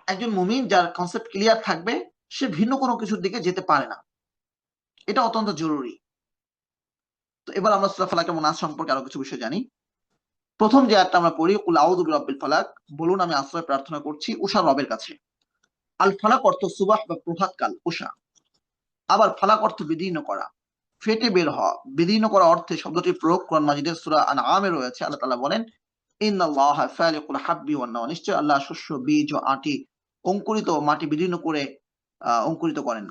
একজন মুমিন যার কনসেপ্ট ক্লিয়ার থাকবে, সে ভিন্ন কোনো কিছুর দিকে যেতে পারে না। এটা অত্যন্ত জরুরি। তো এবার আমরা সূরা ফালাক এবং নাস সম্পর্কে আরো কিছু বিষয় জানি। প্রথম যে আয়াতটা আমরা পড়ি, কুল আউযু বিরাব্বিল ফালাক, বলুন আমি আশ্রয় প্রার্থনা করছি উষার রবের কাছে। আল ফালাক অর্থ সুবাহ বা প্রভাতকাল, উষা। আবার ফালাক অর্থ বিদীর্ণ করা, ফেটে বের হওয়া। বিদীর্ণ করা অর্থে শব্দটির প্রয়োগ কোরআন মাজিদের সূরা আনআমে রয়েছে। আল্লাহ তাআলা বলেন, ইন্নাল্লাহা ফালিকুল হাব্বি ওয়ান নাওয়া, নিশ্চয় আল্লাহ শস্য, বীজ ও আটি অঙ্কুরিত মাটি বিদীর্ণ করে অঙ্কুরিত করেন।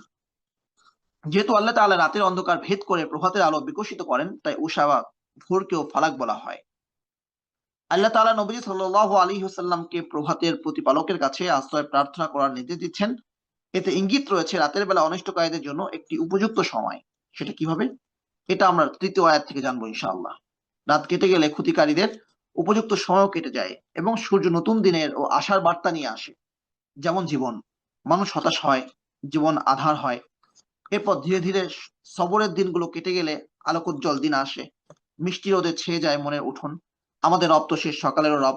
যেহেতু আল্লাহ তাআলা রাতের অন্ধকার ভেদ করে প্রভাতের আলো বিকশিত করেন, তাই উষা বা ভোরকেও ফালাক বলা হয়। আল্লাহ তাআলা নবী সাল্লাল্লাহু আলাইহি ওয়াসাল্লামকে প্রভাতের প্রতিপালকের কাছে আশ্রয় প্রার্থনা করার নির্দেশ দিচ্ছেন। এতে ইঙ্গিত রয়েছে রাতের বেলা অনিষ্টকারীদের জন্য একটি উপযুক্ত সময়। সেটা কিভাবে? এটা আমরা তৃতীয় আয়াত থেকে জানবো ইনশাআল্লাহ। রাত কেটে গেলে ক্ষতিকারীদের উপযুক্ত সময়ও কেটে যায় এবং সূর্য নতুন দিনের ও আশার বার্তা নিয়ে আসে। যেমন জীবন, মানুষ হতাশ হয়, জীবন আঁধার হয়। এরপর ধীরে ধীরে সবরের দিনগুলো কেটে গেলে আলোকোজ্জ্বল দিন আসে। মিষ্টি রোদে ছেয়ে যায় মনের উঠোন। আমাদের রব তো শেষ সকালেরও রব।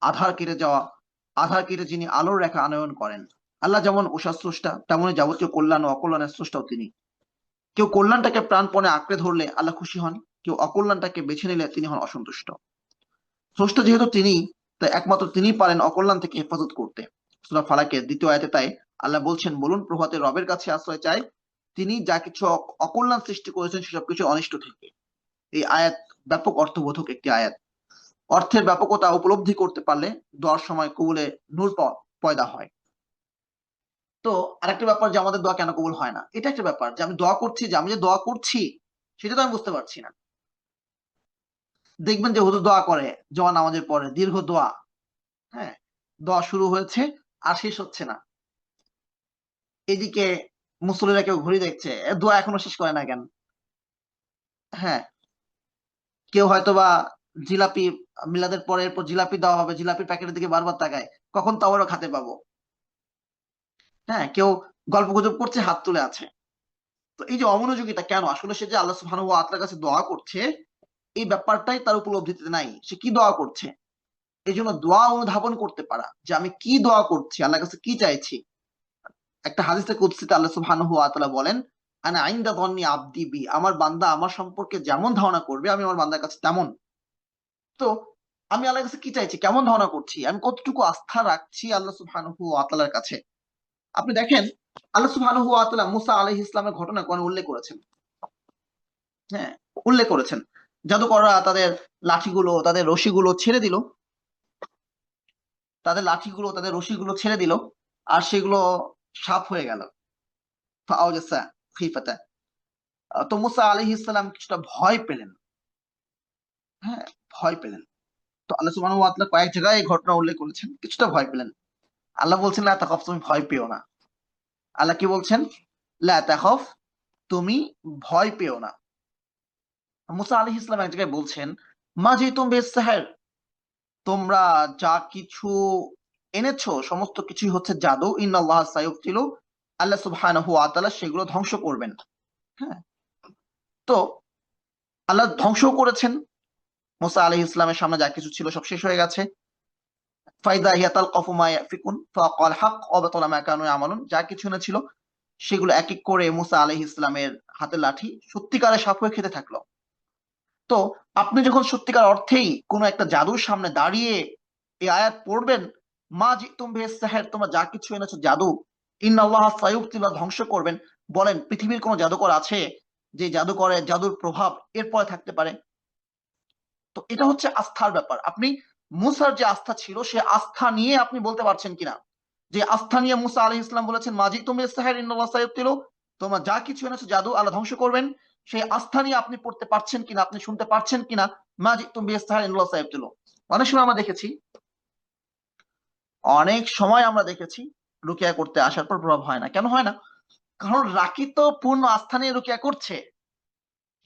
আধার কেটে যিনি আলোর রেখা আনয়ন করেন। আল্লাহ যেমন উষা স্রষ্টা, তেমনি যাবতীয় কল্যাণ ও অকল্যাণের স্রষ্টাও তিনি। কেউ কল্যাণটাকে প্রাণপণে আঁকড়ে ধরলে আল্লাহ খুশি হন, কেউ অকল্যাণটাকে বেছে নিলে তিনি হন অসন্তুষ্ট। স্রষ্টা যেহেতু তিনি, তাই একমাত্র তিনিই পারেন অকল্যাণ থেকে হেফাজত করতে। সূরা ফালাকের দ্বিতীয় আয়াতে তাই আল্লাহ বলছেন, বলুন প্রভাতে রবের কাছে আশ্রয় চাই, তিনি যা কিছু অকল্যাণ সৃষ্টি করেছেন সেসব কিছু অনিষ্ট থেকে। এই আয়াত ব্যাপক অর্থবোধক একটি আয়াত। অর্থের ব্যাপকতা উপলব্ধি করতে পারলে দোয়ার সময় কবুলে নূর পয়দা হয়। তো আরেকটা ব্যাপার যে আমাদের দোয়া কেন কবুল হয় না, এটা একটা ব্যাপার যে আমি দোয়া করছি, যে আমি যে দোয়া করছি সেটা তো আমি বুঝতে পারছি না। দেখবেন যে হুজুর দোয়া করে জমা নামাজের পরে দীর্ঘ দোয়া, হ্যাঁ, দোয়া শুরু হয়েছে আর শেষ হচ্ছে না। এদিকে মুসল্লিরা কেউ ঘুরে দেখছে, দোয়া এখনো শেষ করে না কেন? হ্যাঁ, কেউ হয়তো বা জিলাপি, মিলাদের পরে এরপর জিলাপি দেওয়া হবে, জিলাপির প্যাকেটের দিকে বারবার তাকায়, কখন তো আবারও খাতে পাবো। হ্যাঁ, কেউ গল্প গুজব করছে, হাত তুলে আছে। তো এই যে অমনোযোগিতা কেন? আসলে সে যে আল্লাহ সুবহানাহু ওয়া তাআলার কাছে দোয়া করছে, এই ব্যাপারটাই তার উপলব্ধিতে নাই। সে কি দোয়া করছে? এই জন্য দোয়া অনুধাবন করতে পারা যে আমি কি দোয়া করছি, আল্লাহর কাছে কি চাইছি। একটা হাদিসে কুদসিতে আল্লাহ সুবহানাহু ওয়া তাআলা বলেন, আনা ইনদা যন্নি আবদি বি, আমার বান্দা আমার সম্পর্কে যেমন ধারণা করবে আমি আমার বান্দার কাছে তেমন। তো আমি আল্লাহর কাছে কি চাইছি, কেমন ধারণা করছি, আমি কতটুকু আস্থা রাখছি আল্লাহ সুবহানাহু ওয়া তাআলার কাছে। আপনি দেখেন আল্লাহ সুবহানাহু ওয়া তাআলা মুসা আলাইহিস সালামের ঘটনা কোরআনে উল্লেখ করেছেন। হ্যাঁ, উল্লেখ করেছেন। জাদুকররা তাদের লাঠিগুলো, তাদের রশিগুলো ছেড়ে দিল, তাদের লাঠিগুলো, তাদের রশিগুলো ছেড়ে দিল, আর সেগুলো সাপ হয়ে গেল। ফাআওজাসা খিফাতা। তো মুসা আলাইহিস সালাম কিছুটা ভয় পেলেন। হ্যাঁ, ভয় পেলেন। তো আল্লাহ সুবহানাহু ওয়া তাআলা কয়েক জায়গায় এই ঘটনা উল্লেখ করেছেন, কিছুটা ভয় পেলেন। আল্লাহ বলছেন লা তাখাফ, তুমি ভয় পেও না। আল্লাহ কি বলছেন? লা তাখাফ, তুমি ভয় পেও না। মুসা আলাইহিস সালাম এক জায়গায় বলছেন, মা জিতুম বিস সাহর, তোমরা যা কিছু এনেছো সমস্ত কিছুই হচ্ছে জাদু। ইন্নাল্লাহ সায়ুবতিলু, আল্লাহ সুবহানাহু ওয়া তাআলা সেগুলো ধ্বংস করবেন। হ্যাঁ, তো আল্লাহ ধ্বংস করেছেন। মুসা আলাইহিস সালামের সামনে যা কিছু ছিল সব শেষ হয়ে গেছে। ফাইদা হিয়া তালকাফু মা ইয়াফিকুন ফাকাল হক ওয়া বাতালা মা কানু ইয়ামালুন, যা কিছু এনেছিল সেগুলো এক এক করে মুসা আলাইহিস সালামের হাতে লাঠি সত্যিকারের সাপ হয়ে খেতে থাকলো। তো আপনি যখন সত্যিকার অর্থেই কোনো একটা জাদুর সামনে দাঁড়িয়ে এই আয়াত পড়বেন, মা জিতুম বিহিস সাহর, তোমরা যা কিছু এনেছো জাদু, ইন্নাল্লাহ সায়ুবতিলা, ধ্বংস করবেন। বলেন পৃথিবীর কোন জাদুকর আছে যে জাদুকরে জাদুর প্রভাব এরপরে থাকতে পারে? তো এটা হচ্ছে আস্থার ব্যাপার। আপনি মুসার যে আস্থা ছিল সে আস্থা নিয়ে আপনি বলতে পারছেন কিনা, যে আস্থা নিয়ে মুসা আলাইহিস সালাম বলেছেন মা জিতুম বিহিস সাহর ইন্নাল্লাহ সায়ুবতিলু, তোমরা যা কিছু এনেছো জাদু, আল্লাহ ধ্বংস করবেন, সেই আস্থা নিয়ে আপনি পড়তে পারছেন কিনা, আপনি শুনতে পারছেন কিনা মা জিতুম বিহিস সাহর ইন্নাল্লাহ সায়ুবতিলু। অনেক সময় আমরা দেখেছি, অনেক সময় আমরা দেখেছি রুকিয়া করতে আসার পর প্রভাব হয় না। কেন হয় না? কারণ রাকি তো পূর্ণ আস্থা নিয়ে রুকিয়া করছে,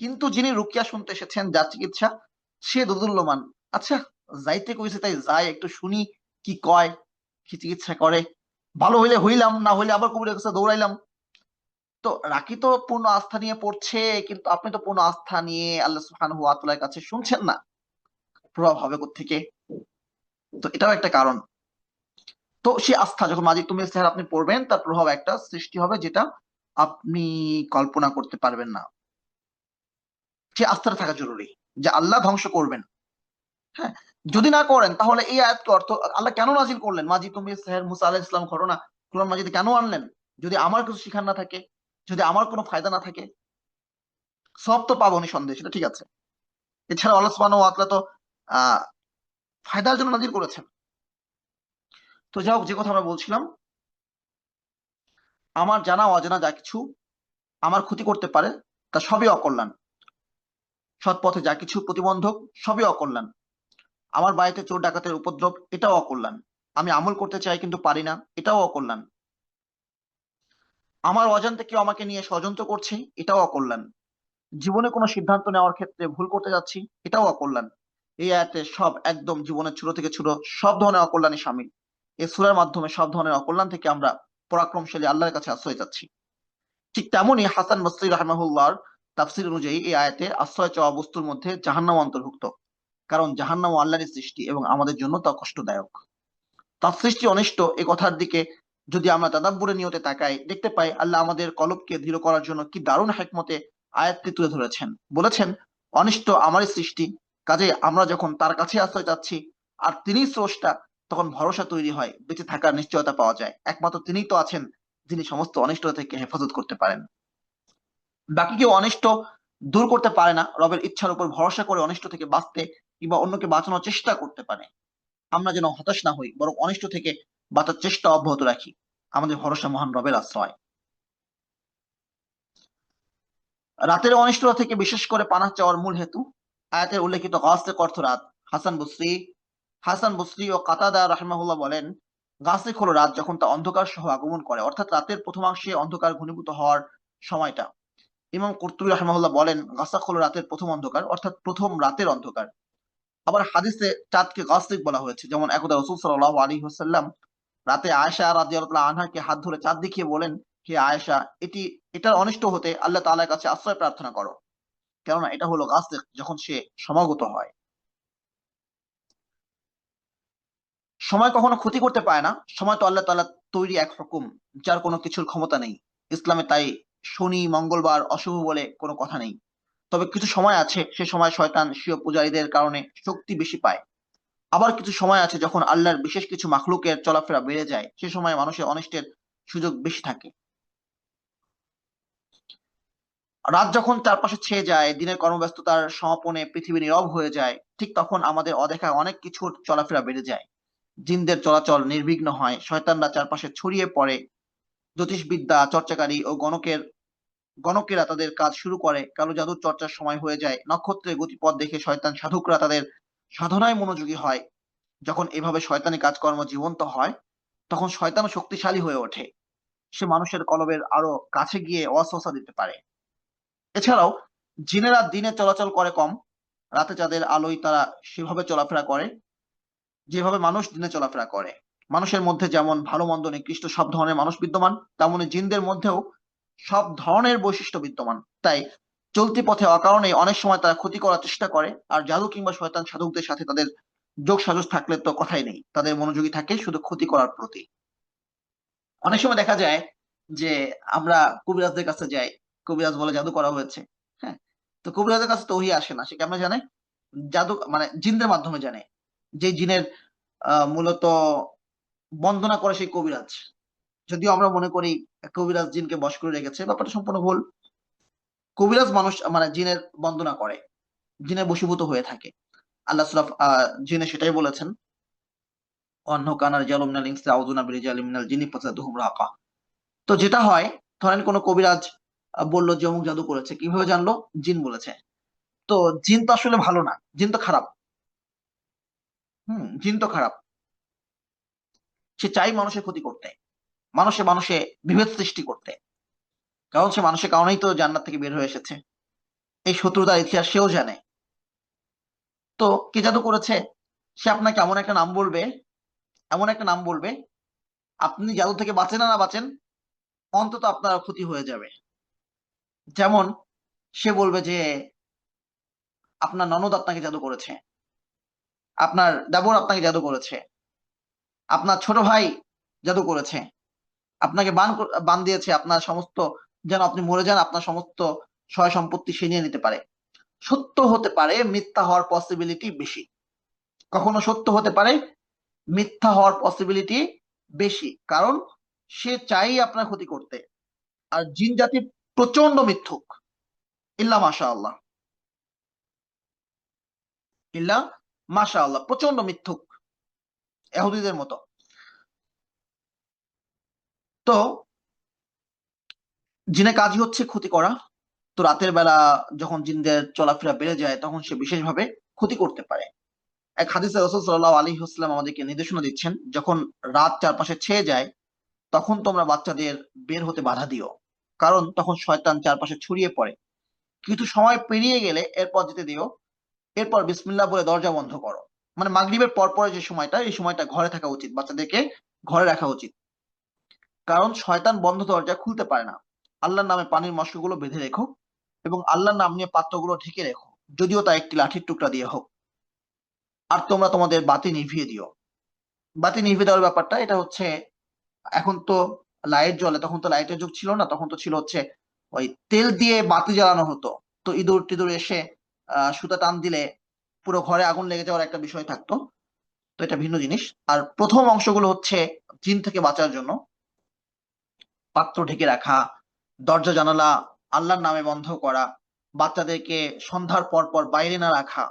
কিন্তু যিনি রুকিয়া শুনতে এসেছেন, যার চিকিৎসা, সে দোদুল্যমান। আচ্ছা, যাইতে কইছে তাই যাই, একটু শুনি কি কয়, কি চিকিৎসা করে, ভালো হইলে হইলাম, না হইলে আবার কবিরের কাছে দৌড়াইলাম। তো রাকি তো পূর্ণ আস্থা নিয়ে পড়ছে, কিন্তু আপনি তো পূর্ণ আস্থা নিয়ে আল্লাহ সুবহানাহু ওয়া তাআলার কাছে শুনছেন না, প্রভাব হবে কোত্থেকে? তো এটাও একটা কারণ। তো সে আস্থা যখন মাজিদ তুমি ইস্তেহার আপনি পড়বেন, তার প্রভাব একটা সৃষ্টি হবে যেটা আপনি কল্পনা করতে পারবেন না। সে আস্থাটা থাকা জরুরি যে আল্লাহ ধ্বংস করবেন। হ্যাঁ, যদি না করেন তাহলে এই আয়াতকে অর্থ আল্লাহ কেন নাজিল করলেন? মাজিদ তুমি ইস্তেহার মুসা আলাইহিস সালাম ঘটনা কোরআন মাজিদে কেন আনলেন? যদি আমার কিছু শিখার না থাকে, যদি আমার কোনো ফায়দা না থাকে, সব তো পাবো নিঃসন্দেহে, সেটা ঠিক আছে। এছাড়া আল্লাহ সুবহানাহু ওয়া তাআলা তো আহ ফায়দার জন্য নাজিল করেছেন। তো যাই হোক, যে কথা আমরা বলছিলাম, আমার জানা অজানা যা কিছু আমার ক্ষতি করতে পারে তা সবই অকল্যাণ। সৎ পথে যা কিছু প্রতিবন্ধক সবই অকল্যাণ। আমার বাড়িতে চোর ডাকাতের উপদ্রব, এটাও অকল্যাণ। আমি আমল করতে চাই কিন্তু পারি না, এটাও অকল্যাণ। আমার অজান্তে কেউ আমাকে নিয়ে ষড়যন্ত্র করছে, এটাও অকল্যাণ। জীবনে কোনো সিদ্ধান্ত নেওয়ার ক্ষেত্রে ভুল করতে যাচ্ছি, এটাও অকল্যাণ। এই আয়াতে সব একদম জীবনের ছোট থেকে ছোট সব ধরনের অকল্যাণই শামিল। এই সূরার মাধ্যমে সব ধরনের অকল্যাণ থেকে আমরা পরাক্রমশালী আল্লাহর কাছে আশ্রয় চাচ্ছি। ঠিক তেমনি হাসান বসরি রাহিমাহুল্লাহর তাফসীর অনুযায়ী এই আয়াতে আশ্রয় চাওয়া বস্তুর মধ্যে জাহান্নাম অন্তর্ভুক্ত, কারণ জাহান্নাম আল্লাহরই সৃষ্টি এবং আমাদের জন্য তা কষ্টদায়ক। তার সৃষ্টি অনিষ্ট এই কথার দিকে যদি আমরা তাদাব্বুরে নিয়তে তাকাই, দেখতে পাই আল্লাহ আমাদের কলবকে দৃঢ় করার জন্য কি দারুণ হিকমতে আয়াতটি তুলে ধরেছেন। বলেছেন অনিষ্ট আমারই সৃষ্টি, কাজে আমরা যখন তার কাছে আশ্রয় চাচ্ছি আর তিনি স্রষ্টা, তখন ভরসা তৈরি হয়, বেঁচে থাকার নিশ্চয়তা পাওয়া যায়। একমাত্র তিনিই তো আছেন যিনি সমস্ত অনিষ্ট থেকে হেফাজত করতে পারেন। বাকি কেউ অনিষ্ট দূর করতে পারে না, রবের ইচ্ছার উপর ভরসা করে অনিষ্ট থেকে বাঁচতে কিংবা অন্যকে বাঁচানোর চেষ্টা করতে পারে। আমরা যেন হতাশ না হই, বরং অনিষ্ট থেকে বাঁচার চেষ্টা অব্যাহত রাখি। আমাদের ভরসা মহান রবের আশ্রয়। রাতের অনিষ্টতা থেকে বিশেষ করে পানাহ চাওয়ার মূল হেতু আয়াতের উল্লেখিত গাসিক অর্থ রাত। হাসান বসরি ও কাতাদা রাহিমাহুল্লাহ বলেন, গাসিক হলো রাত যখন তা অন্ধকার সহ আগমন করে, অর্থাৎ রাতের প্রথমাংশে অন্ধকার ঘনীভূত হওয়ার সময়টা। ইমাম কুরতুবী রাহিমাহুল্লাহ বলেন, গাসাক হলো রাতের প্রথম অন্ধকার, অর্থাৎ প্রথম রাতের অন্ধকার। আবার হাদিসে চাঁদকে গাসিক বলা হয়েছে, যেমন একদা রাসূল সাল্লাল্লাহু আলাইহি ওয়াসাল্লাম রাতে আয়েশা রাদিয়াল্লাহু আনহাকে হাত ধরে চাঁদ দেখিয়ে বলেন, হে আয়েশা, এটার অনিষ্ট হতে আল্লাহ তাআলার কাছে আশ্রয় প্রার্থনা করো, কেননা এটা হলো গাসিক, যখন সে সমাগত হয়। সময় কখনো ক্ষতি করতে পারে না। সময় তো আল্লাহ তাআলার তৈরি এক হুকুম, যার কোনো কিছুর ক্ষমতা নেই। ইসলামে তাই শনি মঙ্গলবার অশুভ বলে কোনো কথা নেই। তবে কিছু সময় আছে, সে সময় শয়তান স্বীয় পূজারীদের কারণে শক্তি বেশি পায়। আবার কিছু সময় আছে যখন আল্লাহর বিশেষ কিছু মাখলুকের চলাফেরা বেড়ে যায়, সে সময় মানুষের অনিষ্টের সুযোগ বেশি থাকে। রাত যখন চারপাশে ছেয়ে যায়, দিনের কর্মব্যস্ততার সমাপনে পৃথিবী নীরব হয়ে যায়, ঠিক তখন আমাদের অদেখা অনেক কিছুর চলাফেরা বেড়ে যায়। জিনদের চলাচল নির্বিঘ্ন হয়, শয়তানরা চারপাশে ছড়িয়ে পড়ে, জ্যোতিষবিদ্যা চর্চাকারী ও গণকেরা তাদের কাজ শুরু করে, কালো জাদুর চর্চার সময় হয়ে যায়, নক্ষত্রের গতিপথ দেখে শয়তান সাধকরা তাদের সাধনায় মনোযোগী হয়। যখন এভাবে শয়তানি কাজকর্ম জীবন্ত হয়, তখন শয়তান শক্তিশালী হয়ে ওঠে। সে মানুষের কলবের আরো কাছে গিয়ে ওয়াসওয়াসা দিতে পারে। এছাড়াও জিনেরা দিনে চলাচল করে কম, রাতে চাঁদের আলোয় তারা সেভাবে চলাফেরা করে যেভাবে মানুষ দিনে চলাফেরা করে। মানুষের মধ্যে যেমন ভালো মন্দ নিকৃষ্ট সব ধরনের মানুষ বিদ্যমান, তেমনি জিনদের মধ্যেও সব ধরনের বৈশিষ্ট্য বিদ্যমান। তাই চলতি পথে অকারণে অনেক সময় তারা ক্ষতি করার চেষ্টা করে। আর জাদু কিংবা শয়তান সাধকদের সাথে তাদের যোগ সাজস থাকলে তো কথাই নেই, তাদের মনোযোগী থাকে শুধু ক্ষতি করার প্রতি। অনেক সময় দেখা যায় যে আমরা কবিরাজদের কাছে যাই, কবিরাজ বলে জাদু করা হয়েছে। হ্যাঁ, তো কবিরাজের কাছে তো ওহি আসে না, সে কেমন জানে? জাদু মানে জিনদের মাধ্যমে জানে, যে জিনের মূলত বন্দনা করে সেই কবিরাজ। যদিও আমরা মনে করি কবিরাজ জিনকে বশ করে রেখেছে, ব্যাপারটা সম্পূর্ণ ভুল। কবিরাজ মানুষ মানে জিনের বন্দনা করে, জিনের বশীভূত হয়ে থাকে। আল্লাহ সূরা জিনে সেটাই বলেছেন, অন্য কানার জালুম মিনাল ইনসি আউযুনা বিরিজালিম মিনাল জিন্নি ফাসাদুহুম রাকা। তো যেটা হয়, ধরেন কোন কবিরাজ বলল যে অমুক জাদু করেছে, কিভাবে জানলো? জিন বলেছে। তো জিন তো আসলে ভালো না, জিন তো খারাপ। জিন তো খারাপ। সে চাই মানুষের ক্ষতি করতে, মানুষে মানুষে বিভেদ সৃষ্টি করতে। কারণ সে মানুষের কারণেই তো জান্নাত থেকে বের হয়ে এসেছে। এই শত্রুতার ইতিহাস সেও জানে। তো কে জাদু করেছে, সে আপনাকে এমন একটা নাম বলবে, আপনি জাদু থেকে বাঁচেন না বাঁচেন, অন্তত আপনার ক্ষতি হয়ে যাবে। যেমন সে বলবে যে আপনার ননদ আপনাকে জাদু করেছে, আপনার দেবর আপনাকে জাদু করেছে, আপনার ছোট ভাই জাদু করেছে, আপনাকে বান দিয়েছে, আপনার সমস্ত, যেন আপনি মরে যান, আপনার সমস্ত সয় সম্পত্তি সে নিয়ে নিতে পারে। সত্য হতে পারে, মিথ্যা হওয়ার পসিবিলিটি বেশি। কখনো সত্য হতে পারে, মিথ্যা হওয়ার পসিবিলিটি বেশি, কারণ সে চাই আপনার ক্ষতি করতে। আর জিন জাতি প্রচন্ড মিথ্যুক, ইল্লা মাশাআল্লাহ, ইল্লা মাশাআল্লাহ, প্রচন্ড মিথ্যুক, ইহুদীদের মতো। তো জিনের কাজই হচ্ছে ক্ষতি করা। তো রাতের বেলা যখন জিনদের চলাফেরা বেড়ে যায়, তখন সে বিশেষভাবে ক্ষতি করতে পারে। এক হাদিসে রাসূল সাল্লাল্লাহু আলাইহি ওয়াসাল্লাম আমাদেরকে নির্দেশনা দিচ্ছেন, যখন রাত চারপাশে ছেয়ে যায়, তখন তোমরা বাচ্চাদের বের হতে বাধা দিও, কারণ তখন শয়তান চারপাশে ছড়িয়ে পড়ে। কিছু সময় পেরিয়ে গেলে এরপর যেতে দিও, এরপর বিসমিল্লাহ বলে দরজা বন্ধ করো। মানে মাগরিবের পর পরে যে সময়টা, এই সময়টা ঘরে থাকা উচিত, বাচ্চাদেরকে ঘরে রাখা উচিত। কারণ শয়তান বন্ধ দরজা খুলতে পারে না। আল্লাহর নামে পানির মশকগুলো বেঁধে রেখো এবং আল্লাহর নাম নিয়ে পাত্রগুলো ঢেকে রেখো, যদিও তা একটি লাঠির টুকরা দিয়ে হোক। আর তোমরা তোমাদের বাতি নিভিয়ে দিও। বাতি নিভিয়ে দেওয়ার ব্যাপারটা এটা হচ্ছে, এখন তো লাইট জ্বলে, তখন তো লাইটের যুগ ছিল না, তখন তো ছিল হচ্ছে ওই তেল দিয়ে বাতি জ্বালানো হতো। তো ইঁদুর টিঁদুর এসে সুতা টান দিলে পুরো ঘরে আগুন লেগে যাওয়ার একটা বিষয় থাকতো। তো এটা ভিন্ন জিনিস। আর প্রথম অংশগুলো হচ্ছে জিন থেকে বাঁচার জন্য। পাত্র ঢেকে রাখা, দরজা জানালা আল্লাহর নামে বন্ধ করা, বাচ্চাদেরকে সন্ধ্যার পর পর বাইরে না রাখা,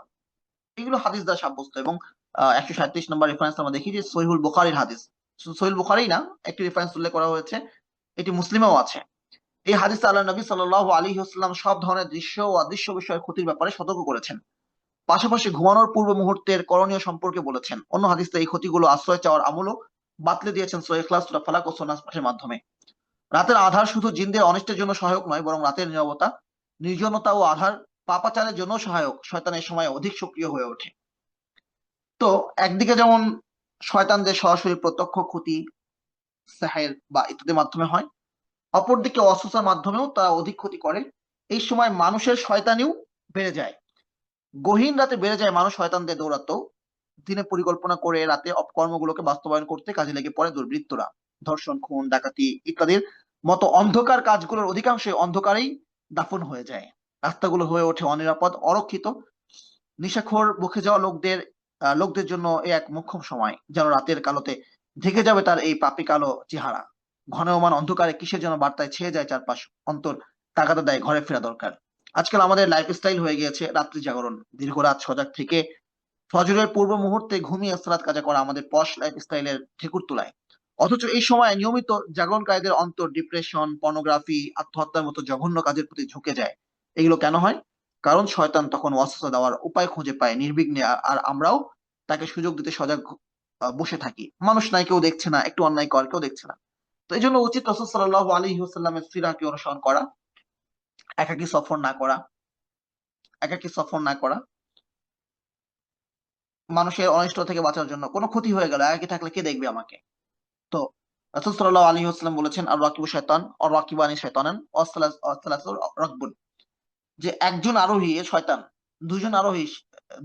এগুলো হাদিস দ্বারা সাব্যস্ত। এবং 137 নম্বর রেফারেন্স আমরা দেখি যে সহিহুল বুখারীর হাদিস, শুধু সহিহুল বুখারী না, একটি রেফারেন্স উল্লেখ করা হয়েছে, এটি মুসলিমেও আছে। এই হাদিসে আল্লাহ নবী সাল্লাল্লাহু আলাইহি ওয়াসাল্লাম সব ধরনের দৃশ্য ও অদৃশ্য বিষয়ের ক্ষতির ব্যাপারে সতর্ক করেছেন, পাশাপাশি ঘুমানোর পূর্ব মুহূর্তের করণীয় সম্পর্কে বলেছেন। অন্য হাদিসে এই ক্ষতিগুলো আশ্রয় চাওয়ার আমলও বাতলে দিয়েছেন সূরা ইখলাস, সূরা ফালাক ও সূরা নাস পাঠের মাধ্যমে। রাতের আধার শুধু জিনদের অনিষ্টের জন্য সহায়ক নয়, বরং রাতের নীরবতা, নির্জনতা ও আধার পাপাচারের জন্য সহায়ক। শয়তানের সময় অধিক সক্রিয় হয়ে ওঠে। তো একদিকে যেমন শয়তানদের সরাসরি প্রত্যক্ষ ক্ষতি সেহের বা ইত্যাদির মাধ্যমে হয়, অপরদিকে অস্ত্রোপচারের মাধ্যমেও তারা অধিক ক্ষতি করে। এই সময় মানুষের শয়তানিও বেড়ে যায়, গহীন রাতে বেড়ে যায় মানুষ শয়তানদের দৌরাত্ম্য। দিনে পরিকল্পনা করে রাতে অপকর্মগুলোকে বাস্তবায়ন করতে কাজে লেগে পড়ে দুর্বৃত্তরা। ধর্ষণ, খুন, ডাকাতি ইত্যাদির মতো অন্ধকার কাজগুলোর অধিকাংশই অন্ধকারেই দাফন হয়ে যায়। রাস্তাগুলো হয়ে ওঠে অনিরাপদ, অরক্ষিত। নেশাখোর বকে যাওয়া লোকদের জন্য এ এক মোক্ষম সময়, যেন রাতের কালোতে ঢেকে যাবে তার এই পাপী কালো চেহারা। ঘনমান অন্ধকারে কিসের যেন বার্তায় ছেয়ে যায় চারপাশ, অন্তর তাগাদা দেয় ঘরে ফেরা দরকার। আজকাল আমাদের লাইফস্টাইল হয়ে গিয়েছে রাত্রি জাগরণ, দীর্ঘ রাত সজাগ থেকে ফজরের পূর্ব মুহূর্তে ঘুমিয়ে সালাত কাজা করা আমাদের পশ লাইফস্টাইলের ঠেকুর তোলায়। অথচ এই সময় নিয়মিত জাগরণকারীদের অন্তর ডিপ্রেশন, পর্নোগ্রাফি, আত্মহত্যার মতো জঘন্য কাজের প্রতি ঝুঁকে যায়। এগুলো কেন হয়? কারণ শয়তান তখন ওয়াসওয়াসা দেওয়ার উপায় খুঁজে পায় নির্বিঘ্নে, আর আমরাও তাকে সুযোগ দিতে সজাগ বসে থাকি। মানুষ নাই, কেউ দেখছে না, একটু অন্যায় কর, কেউ দেখছে না। তো এই জন্য উচিত রাসূল সাল্লাল্লাহু আলাইহি ওয়াসাল্লামের সিরাহকে অনুসরণ করা, একাকী সফর না করা, একাকী সফর না করা, মানুষের অনিষ্ট থেকে বাঁচার জন্য। কোনো ক্ষতি হয়ে গেল, একাকী থাকলে কে দেখবে আমাকে? তো রাসূল সাল্লাল্লাহু আলাইহি ওয়াসাল্লাম বলেছেন, আর রাকিবু শয়তান আর রাকিবানি শয়তানান ওয়াসসালাসু রাকবুন, যে একজন আরোহী এ শয়তান, দুজন আরোহী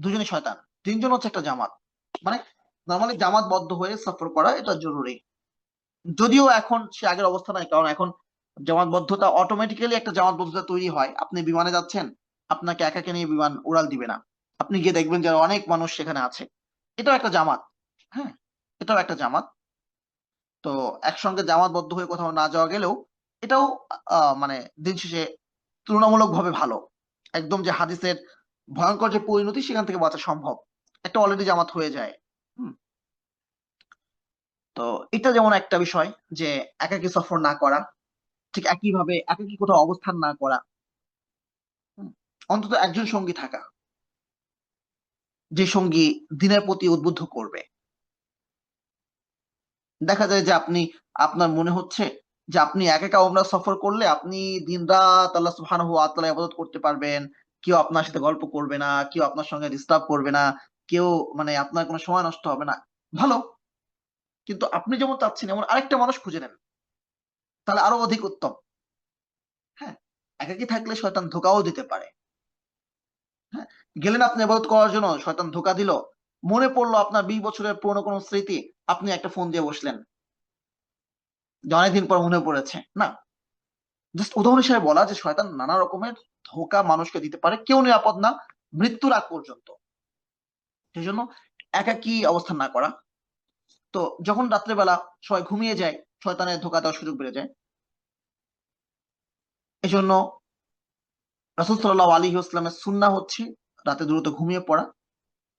দুজনই শয়তান, তিনজন হচ্ছে একটা জামাত। মানে নরমালি জামাতবদ্ধ হয়ে সফর করা এটা জরুরি। যদিও এখন সে আগের অবস্থা নাই, কারণ এখন জামাতবদ্ধতা অটোমেটিক্যালি একটা জামাতবদ্ধতা তৈরি হয়। আপনি বিমানে যাচ্ছেন, আপনাকে একাকে নিয়ে বিমান উড়াল দিবে না, আপনি গিয়ে দেখবেন যে অনেক মানুষ সেখানে আছে। এটাও একটা জামাত। হ্যাঁ, এটাও একটা জামাত। তো একসঙ্গে জামাতবদ্ধ হয়ে কোথাও না যাওয়া গেলেও এটাও মানে দিন শেষে তুলনামূলকভাবে ভালো। একদম যে হাদিসের ভয়ঙ্কর যে পরিণতি, সেখান থেকে বাঁচা সম্ভব। একটা অলরেডি জামাত হয়ে যায়। হুম। তো এটা যেমন একটা বিষয় যে একাকী সফর না করা, ঠিক একইভাবে একাকী কোথাও অবস্থান না করা। হুম। অন্তত একজন সঙ্গী থাকা, যে সঙ্গী দিনের প্রতি উদ্বুদ্ধ করবে। দেখা যায় যে আপনার মনে হচ্ছে যে আপনি একা একা ওমরা সফর করলে আপনি দিনরাত আল্লাহ সুবহানাহু ওয়া তাআলা ইবাদত করতে পারবেন। কেউ আপনার সাথে গল্প করবে না, কেউ আপনার সঙ্গে ডিস্টার্ব করবে না, কেউ মানে আপনার কোনো সময় নষ্ট হবে না। ভালো। কিন্তু আপনি যেমন চাচ্ছেন এমন আরেকটা মানুষ খুঁজে নেন। তাহলে আরো অধিক উত্তম। হ্যাঁ? একাকী থাকলে শয়তান ধোঁকাও দিতে পারে। হ্যাঁ? গেলেন আপনি ইবাদত করার জন্য, শয়তান ধোঁকা দিল। মনে পড়লো আপনার 20 বছরের পুরনো কোনো স্মৃতি, আপনি একটা ফোন দিয়ে বসলেন। যে অনেকদিন পর মনে পড়েছে। না, জাস্ট উদাহরণ হিসেবে বলা যে শয়তান নানা রকমের ধোঁকা মানুষকে দিতে পারে, কেউ নিরাপদ না মৃত্যুর আগ পর্যন্ত। সেই জন্য একাকী অবস্থান না করা। তো যখন রাত্রেবেলা সবাই ঘুমিয়ে যায়, শয়তানের ধোঁকা দেওয়ার সুযোগ বেড়ে যায়। এই জন্য রাসূল সাল্লাল্লাহু আলাইহি ওয়াসাল্লামের সুন্নাহ হচ্ছে রাতে দ্রুত ঘুমিয়ে পড়া।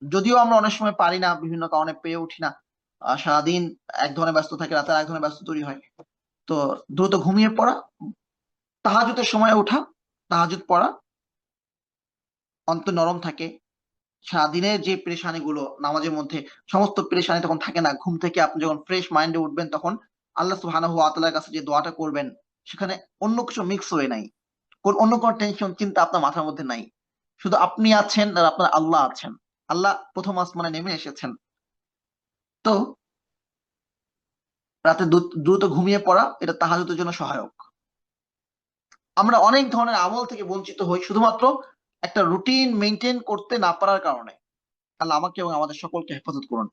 যদিও আমরা অনেক সময় পারি না, বিভিন্ন কারণে পেরে উঠি না। সারাদিন এক ধরনের ব্যস্ত থাকে, রাতে এক ধরনের ব্যস্ত তৈরি হয়। তো দ্রুত ঘুমিয়ে পড়া, তাহাজ্জুদের সময় ওঠা, তাহাজ্জুদ পড়া, অন্তর নরম থাকে। সারাদিনের যে পেরেশানিগুলো নামাজের মধ্যে, সমস্ত পেরেশানি তখন থাকে না। ঘুম থেকে আপনি যখন ফ্রেশ মাইন্ডে উঠবেন, তখন আল্লাহ সুবহানাহু ওয়া তাআলার কাছে যে দোয়াটা করবেন, সেখানে অন্য কিছু মিক্স হয়ে নাই। অন্য কোনো টেনশন চিন্তা আপনার মাথার মধ্যে নাই। শুধু আপনি আছেন আর আপনার আল্লাহ আছেন। আল্লাহ প্রথম আসমানে নেমে এসেছেন। তো রাতে দ্রুত ঘুমিয়ে পড়া এটা তাহাজ্জুদের জন্য সহায়ক। আমরা অনেক ধরনের আমল থেকে বঞ্চিত হই শুধুমাত্র একটা রুটিন মেইনটেইন করতে না পারার কারণে। আল্লাহ আমাকে এবং আমাদের সকলকে হেফাজত করুন।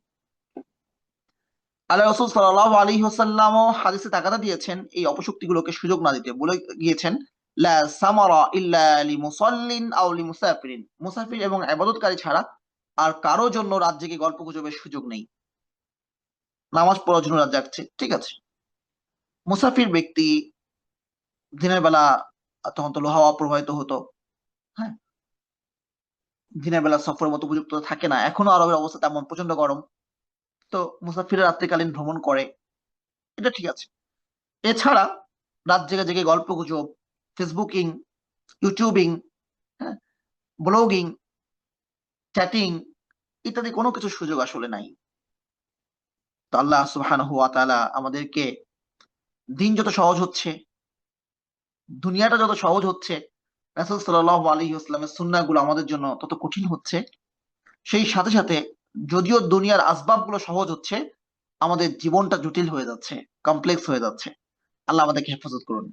আল্লাহ রাসূল সাল্লাল্লাহু আলাইহি ওয়াসাল্লামও হাদিসে তাগাদা দিয়েছেন এই অপশক্তিগুলোকে সুযোগ না দিতে। বলে গিয়েছেন, লা সামারা ইল্লা লিমুসাল্লিন আও লিমুসাফিরিন। মুসাফির এবং ইবাদতকারী ছাড়া আর কারো জন্য রাত জেগে গল্পগুজবের সুযোগ নেই। নামাজ পড়ার জন্য রাত জাগছে, ঠিক আছে। মুসাফির ব্যক্তি দিনের বেলা তখন তো হাওয়া প্রবাহিত হতো। হ্যাঁ, দিনের বেলা সফরের মতো উপযুক্ত থাকে না। এখনো আরবের অবস্থা তেমন, প্রচন্ড গরম। তো মুসাফিররা রাত্রিকালীন ভ্রমণ করে, এটা ঠিক আছে। এছাড়া রাত জেগে জেগে গল্প গুজব, ফেসবুকিং, ইউটিউবিং, হ্যাঁ, ব্লগিং, চ্যাটিং ইত্যাদি কোনো কিছু সুযোগ আসলে নাই। তো আল্লাহ সুবহানাহু ওয়া তাআলা আমাদেরকে দিন যত সহজ হচ্ছে, দুনিয়াটা যত সহজ হচ্ছে, রাসূল সাল্লাল্লাহু আলাইহি ওয়াসাল্লামের সুন্নাহগুলো আমাদের জন্য তত কঠিন হচ্ছে। সেই সাথে সাথে যদিও দুনিয়ার আসবাবগুলো সহজ হচ্ছে, আমাদের জীবনটা জটিল হয়ে যাচ্ছে, কমপ্লেক্স হয়ে যাচ্ছে। আল্লাহ আমাদেরকে হেফাজত করুন।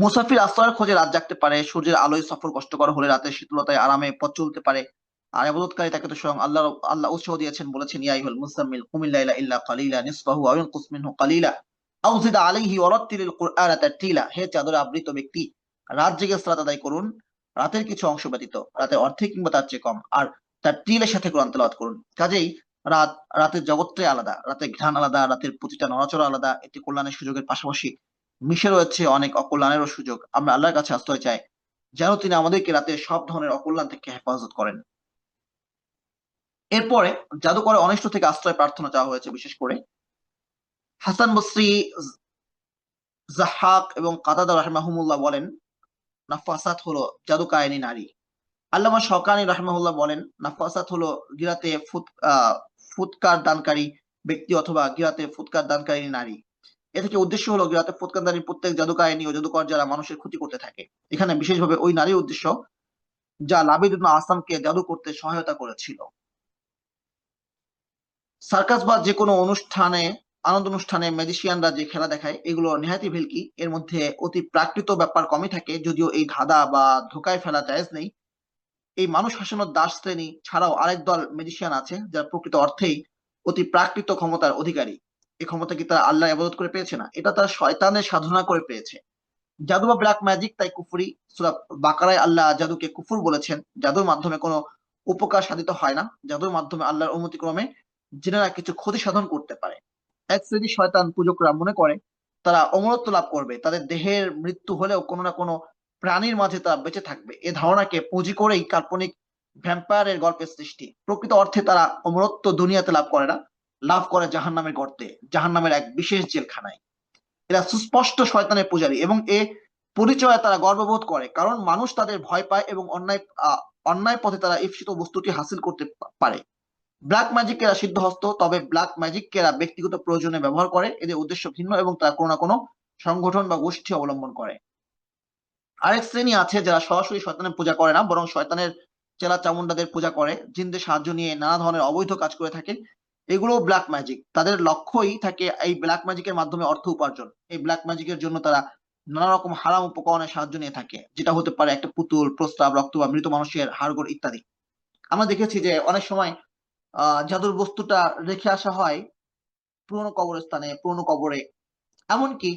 মুসাফির আশ্রয়ের খোঁজে রাত জাগতে পারে, সূর্যের আলোয় সফর কষ্টকর হলে রাতের শীতলতায় আরামে পথ চলতে পারে। আর ইবাদতকারী তাকে তো স্বয়ং আল্লাহ উৎসাহ দিয়েছেন, বলেছেন ইয়া আইয়ুহাল মুযাম্মিল কুমিল লাইলা ইল্লা কালিলা নিসফাহু আও ইনকুস মিনহু কালিলা আও জিদ আলাইহি ওয়ারাত্তিলিল কুরআনা তারতিলা। হে চাদরে আবৃত ব্যক্তি, রাত জেগে সালাত আদায় করুন, রাতের কিছু অংশ ব্যতীত, রাতের অর্ধেক কিংবা তার চেয়ে কম, আর তার তিলের সাথে কোরআন তেলাওয়াত করুন। কাজেই রাত, রাতের জগৎটাই আলাদা, রাতের ঘ্রাণ আলাদা, রাতের প্রতিটা নড়াচড়া আলাদা। এটি কল্যাণের সুযোগের পাশাপাশি মিশে রয়েছে অনেক অকল্যাণেরও সুযোগ। আমরা আল্লাহর কাছে আশ্রয় চাই যেন তিনি আমাদেরকে রাতের সব ধরনের অকল্যাণ থেকে হেফাজত করেন। এরপরে জাদুকরে অনিষ্ট থেকে আশ্রয় প্রার্থনা চাওয়া হয়েছে। বিশেষ করে হাসান বসরি, জাহাক এবং কাতাদা রাহিমাহুমুল্লাহ বলেন, নাফাসাত হলো জাদুকায়নী নারী। আল্লামা শওকানী রাহিমাহুল্লাহ বলেন, নাফাসাত হলো গিরাতে ফুৎকার দানকারী ব্যক্তি অথবা গিরাতে ফুৎকার দানকারী নারী। এ থেকে উদ্দেশ্য হলো গিরাতে ফুৎকারদারী প্রত্যেক জাদুকায়নী ও জাদুকর যারা মানুষের ক্ষতি করতে থাকে। এখানে বিশেষভাবে ওই নারীর উদ্দেশ্য যা লাবিদ ইবনে আসামকে জাদু করতে সহায়তা করেছিল। সার্কাস বা যে কোনো অনুষ্ঠানে, আনন্দ অনুষ্ঠানে ম্যাজিশিয়ানরা যে খেলা দেখায়, এগুলো নেহাতি ভেলকি। এর মধ্যে অতি প্রাকৃত ব্যাপার কমই থাকে, যদিও এই ধাঁধা বা ধোকায় ফেলা জায়েজ নেই। এই মানুষ হাসানোর দাস শ্রেণী ছাড়াও আরেক দল ম্যাজিশিয়ান আছে যারা প্রকৃত অর্থেই অতি প্রাকৃত ক্ষমতার অধিকারী। এই ক্ষমতা কি তারা আল্লাহ ইবাদত করে পেয়েছে না, এটা তারা শয়তানের সাধনা করে পেয়েছে। জাদু বা ব্ল্যাক ম্যাজিক তাই কুফরি। সূরা বাকারায় আল্লাহ জাদুকে কুফর বলেছেন। জাদুর মাধ্যমে কোনো উপকার সাধিত হয় না, জাদুর মাধ্যমে আল্লাহর অনুমতি ক্রমে জিনেরা কিছু ক্ষতি সাধন করতে পারে। এক শ্রেণীর শয়তান পূজকরা মনে করে তারা অমরত্ব লাভ করবে, তাদের দেহের মৃত্যু হলেও কোনো না কোনো প্রাণীর মাঝে তারা বেঁচে থাকবে। এ ধারণাকে পুঁজি করেই কাল্পনিক ভ্যাম্পায়ারের গল্পের সৃষ্টি। প্রকৃত অর্থে তারা অমরত্ব দুনিয়াতে লাভ করে না, লাভ করে জাহান্নামের গর্তে, জাহান্নামের এক বিশেষ জেলখানায়। এরা সুস্পষ্ট শয়তানের পূজারী এবং এ পরিচয়ে তারা গর্ববোধ করে, কারণ মানুষ তাদের ভয় পায় এবং অন্যায় পথে তারা ঈপ্সিত বস্তুটি হাসিল করতে পারে। ব্ল্যাক ম্যাজিকেরা সিদ্ধহস্ত, তবে ব্ল্যাক ম্যাজিকেরা ব্যক্তিগত প্রয়োজনে ব্যবহার করে। এদের উদ্দেশ্য ভিন্ন এবং তারা কোনো না কোনো সংগঠন বা গোষ্ঠী অবলম্বন করে। আরেক শ্রেণী আছে যারা সরাসরি শয়তানের পূজা করে না, বরং শয়তানের চেলা চামুন্ডাদের পূজা করে, জিনদের সাহায্য নিয়ে নানা ধরনের অবৈধ কাজ করে থাকে। এগুলো ব্ল্যাক ম্যাজিক। তাদের লক্ষ্যই থাকে এই ব্ল্যাক ম্যাজিকের মাধ্যমে অর্থ উপার্জন। এই ব্ল্যাক ম্যাজিকের জন্য তারা নানা রকম হারাম উপকরণের সাহায্য নিয়ে থাকে, যেটা হতে পারে একটা পুতুল, প্রস্তাব, রক্ত বা মৃত মানুষের হাড়গোড় ইত্যাদি। আমরা দেখেছি যে অনেক সময় জাদুর বস্তুটা রেখে আসা হয় পুরনো কবরস্থানে, পুরনো কবরে। এমনকি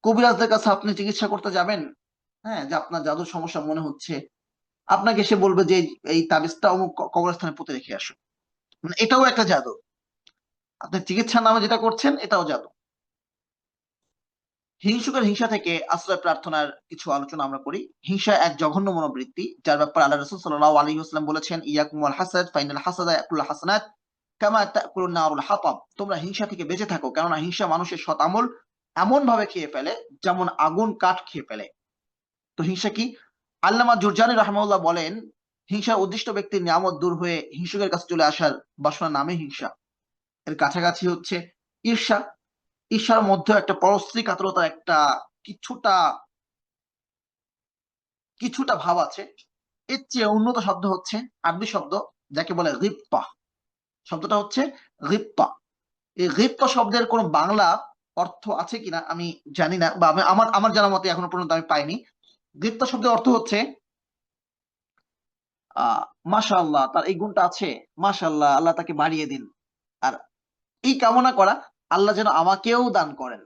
কবিরাজদের কাছে আপনি চিকিৎসা করতে যাবেন, হ্যাঁ, যে আপনার জাদুর সমস্যা মনে হচ্ছে, আপনাকে সে বলবে যে এই তাবিজটা অমুক কবরস্থানে পুঁতে রেখে আসো। মানে এটাও একটা জাদু। আপনি চিকিৎসার নামে যেটা করছেন এটাও জাদু। হিংসুকের হিংসা থেকে আশ্রয় প্রার্থনার কিছু আলোচনা আমরা করি। হিংসা এক জঘন্য মনোবৃত্তি, যার ব্যাপারে আল্লাহ রাসূল সাল্লাল্লাহু আলাইহি ওয়াসাল্লাম বলেছেন, ইয়াকুম ওয়াল হাসাদ ফাইনাল হাসাদা ইয়াকুলু হাসানাত কামা তাকুলুন নারুল হাতাব। তোমরা হিংসা থেকে বেঁচে থাকো, কেননা হিংসা মানুষের সৎ আমল এমন ভাবে খেয়ে ফেলে যেমন আগুন কাঠ খেয়ে ফেলে। তো হিংসা কি? আল্লামা জুরজানি রাহমাহুল্লাহ বলেন, হিংসার উদ্দিষ্ট ব্যক্তির নিয়ামত দূর হয়ে হিংসুকের কাছে চলে আসার বাসনা নামে হিংসা। এর কাছাকাছি হচ্ছে ঈর্ষা। ঈর্ষার মধ্যে একটা পরশ্রী কাতরতার একটা কিছুটা কিছুটা ভাব আছে। এর চেয়ে উন্নত শব্দ হচ্ছে আরবি শব্দ, যাকে বলে গিবতা। শব্দটা হচ্ছে গিবতা। এই গিবতা শব্দের কোনো বাংলা অর্থ আছে কিনা আমি জানি না, বা আমার আমার জানা মতে এখনো পর্যন্ত আমি পাইনি। গিবতা শব্দের অর্থ হচ্ছে মাশাআল্লাহ, তার এই গুণটা আছে, মাশাআল্লাহ, আল্লাহ তাকে বাড়িয়ে দিন। আর এই কামনা করা, আল্লাহ যেন আমাকেও দান করেন।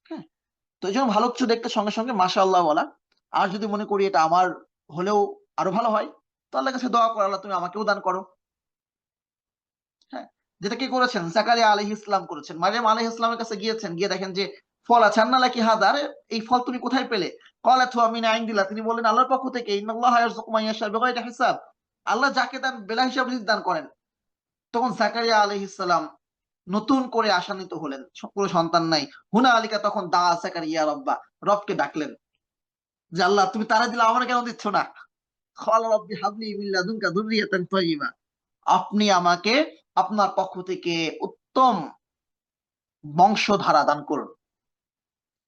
হ্যাঁ, তো এই জন্য ভালো কিছু দেখতে সঙ্গে সঙ্গে মাশাআল্লাহ বলা। আর যদি মনে করি এটা আমার হলেও আরো ভালো হয়, তো আল্লাহর কাছে দোয়া করো, আল্লাহ তুমি আমাকেও দান করো। হ্যাঁ, যেটা কি করেছেন জাকারিয়া আলাইহিস সালাম করেছেন। মারিয়াম আলাইহিস সালামের কাছে গিয়েছেন, গিয়ে দেখেন যে ফল আছে, আন্না লাকি হাদা, আরে এই ফল তুমি কোথায় পেলে? ক্বালাত হুয়া মিন ইনদিল্লাহ, তিনি বললেন আল্লাহর পক্ষ থেকে। ইন্নাল্লাহা ইয়ারযুকু মান ইয়াশা বিগাইরি হিসাব, আল্লাহ যাকে দেন বেলা হিসাবে রিজিক দান করেন। তখন জাকারিয়া আলাইহিস সালাম নতুন করে আশান্বিত হলেন, কোনো সন্তান নাই। হুনা আলিকা, তখন দা জাকারিয়া রব্বা, রবকে ডাকলেন যে আল্লাহ তুমি তারা দিলে আমার কেন দিচ্ছ না? ক্বালা রব্বি হাবলি মিন লাদুনকা যুররিয়াতান তাইয়্যিবা, আপনি আমাকে আপনার পক্ষ থেকে উত্তম বংশধারা দান করুন।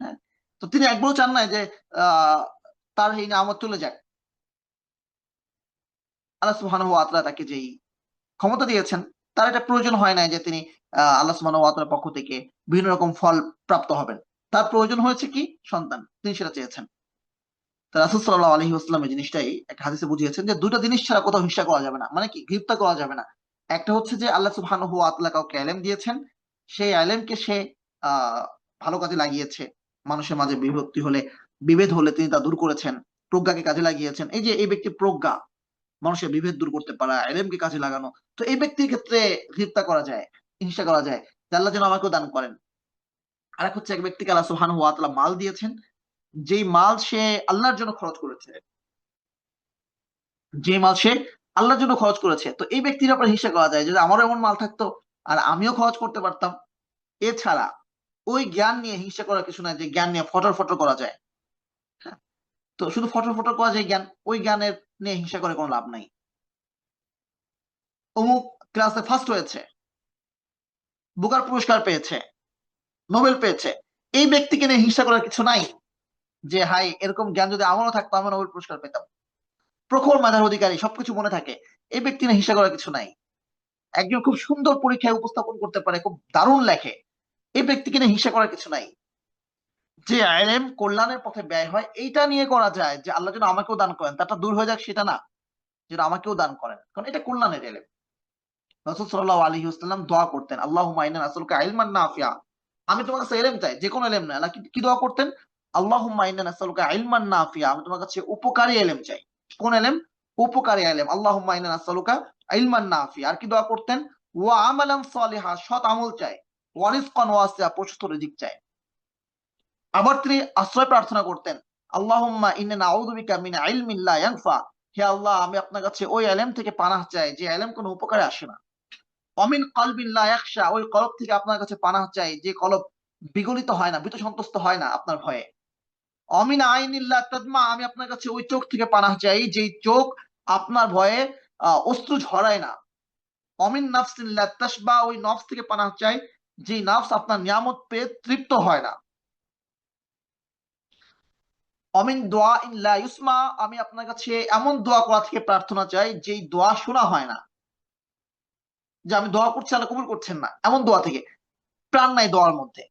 হ্যাঁ, তো তিনি একবারও চান নাই যে আহ তার এই নিয়ামত চলে যাক। আল্লাহ সুবহানাহু ওয়া তাআলা তাকে যেই ক্ষমতা দিয়েছেন, তার এটা প্রয়োজন হয় নাই যে তিনি আল্লাহ সুবহানাহু ওয়া তাআলার পক্ষ থেকে বিভিন্ন রকম ফল প্রাপ্ত হবেন। তার প্রয়োজন হয়েছে কি? সন্তান, তিনি সেটা চেয়েছেন। তো রাসূল সাল্লাল্লাহু আলাইহি ওয়াসাল্লাম এই জিনিসটাই এক হাদিসে বুঝিয়েছেন যে দুটো জিনিস ছাড়া কোথাও হিংসা করা যাবে না, মানে কি ঘৃণা করা যাবে না। একটা হচ্ছে যে আল্লাহ সুবহানাহু ওয়া তাআলা কাউকে ইলম দিয়েছেন, সেই ইলমকে সে আহ ভালো কাজে লাগিয়েছে, মানুষের মাঝে বিভেদ হলে তিনি তা দূর করেছেন, প্রজ্ঞাকে কাজে লাগিয়েছেন। এই যে এই ব্যক্তি প্রজ্ঞা, মানুষের বিভেদ দূর করতে পারা, ইলমকে কাজে লাগানো, তো এই ব্যক্তির ক্ষেত্রে ঘৃণা করা যায়, হিংসা করা যায় যে আল্লাহ যেন আমাকেও দান করেন। আরেক হচ্ছে এক ব্যক্তিকে আল্লাহ সুবহানাহু ওয়া তাআলা মাল দিয়েছেন, যেই মাল সে আল্লাহর জন্য খরচ করেছে, যে মাল সে আল্লাহর জন্য খরচ করেছে, তো এই ব্যক্তির ব্যাপারে হিংসা করা যায় যদি আমারও এমন মাল থাকতো আর আমিও খরচ করতে পারতাম। এছাড়া ওই জ্ঞান নিয়ে হিংসা করার কিছু নাই, যে জ্ঞান নিয়ে ফটর ফটর করা যায়। হ্যাঁ, তো শুধু ফটর ফটর করা যায় জ্ঞান, ওই জ্ঞানের নিয়ে হিংসা করে কোনো লাভ নাই। অমুক ক্লাসে ফার্স্ট হয়েছে, বুকার পুরস্কার পেয়েছে, নোবেল পেয়েছে, এই ব্যক্তিকে নিয়ে হিংসা করার কিছু নাই যে হাই এরকম জ্ঞান যদি আমারও থাকতো আমি নোবেল পুরস্কার পেতাম। প্রখর মেধার অধিকারী, সবকিছু মনে থাকে, এই ব্যক্তি নিয়ে হিংসা করার কিছু নাই। একজন খুব সুন্দর পরীক্ষায় উপস্থাপন করতে পারে, খুব দারুণ লেখে, এই ব্যক্তিকে নিয়ে হিংসা করার কিছু নাই। যে ইলম কল্যাণের পথে ব্যয় হয়, এইটা নিয়ে করা যায় যে আল্লাহ যেন আমাকেও দান করেন, তারটা দূর হয়ে যাক সেটা না, যেন আমাকেও দান করেন, কারণ এটা কল্যাণের ইলম। রাসূল সাল্লাল্লাহু আলাইহি ওয়াসাল্লাম দোয়া করতেন, আল্লাহুম্মা ইন্না নাসআলুকা ইলমান নাফিআ, আমি তোমার কাছে ইলম চাই, যে কোনো ইলম না, আল্লাহ কি দোয়া করতেন? আল্লাহুম্মা ইন্না নাসআলুকা ইলমান নাফিআ, আমি তোমার কাছে উপকারী ইলম চাই। কোন ইলম? উপকারী ইলম। আল্লাহুম্মা ইন্না নাসআলুকা ইলমান নাফিআ। আর কি দোয়া করতেন? ওয়া আমালান সালিহা, সৎ আমল চাই। ওয়া রিজকান ওয়াসিআ, প্রশস্ত রিজিক চাই। আবার তিনি আশ্রয় প্রার্থনা করতেন, আল্লাহুম্মা ইন্না নাউযু বিকা মিন ইলমিন লা ইয়ানফা, হে আল্লাহ আমি আপনার কাছে ওই ইলম থেকে পানাহ চাই যে ইলম কোনো উপকারে আসে না। অমিন কলবিন লা ইয়াখশা, ওই কলব থেকে আপনার কাছে পানাহ চাই যে কলব বিগলিত হয় না, ভীত সন্ত্রস্ত হয় না আপনার ভয়ে। অমিন আইনিন লা তাদমা, আমি আপনার কাছে ওই চোখ থেকে পানাহ চাই যেই চোখ আপনার ভয়ে অশ্রু ঝরায় না। অমিন নাফসিন লা তাশবা, ওই নফস থেকে পানাহ চাই যেই নফস আপনার নিয়ামত পেয়ে তৃপ্ত হয় না। অমিন দোয়া ইন লা ইউসমা, আমি আপনার কাছে এমন দোয়া করা থেকে প্রার্থনা চাই যেই দোয়া শোনা হয় না, যে আমি দোয়া করছি আল্লাহ কবুল করছেন না, এমন দোয়া থেকে, প্রাণ নাই দোয়ার মধ্যে।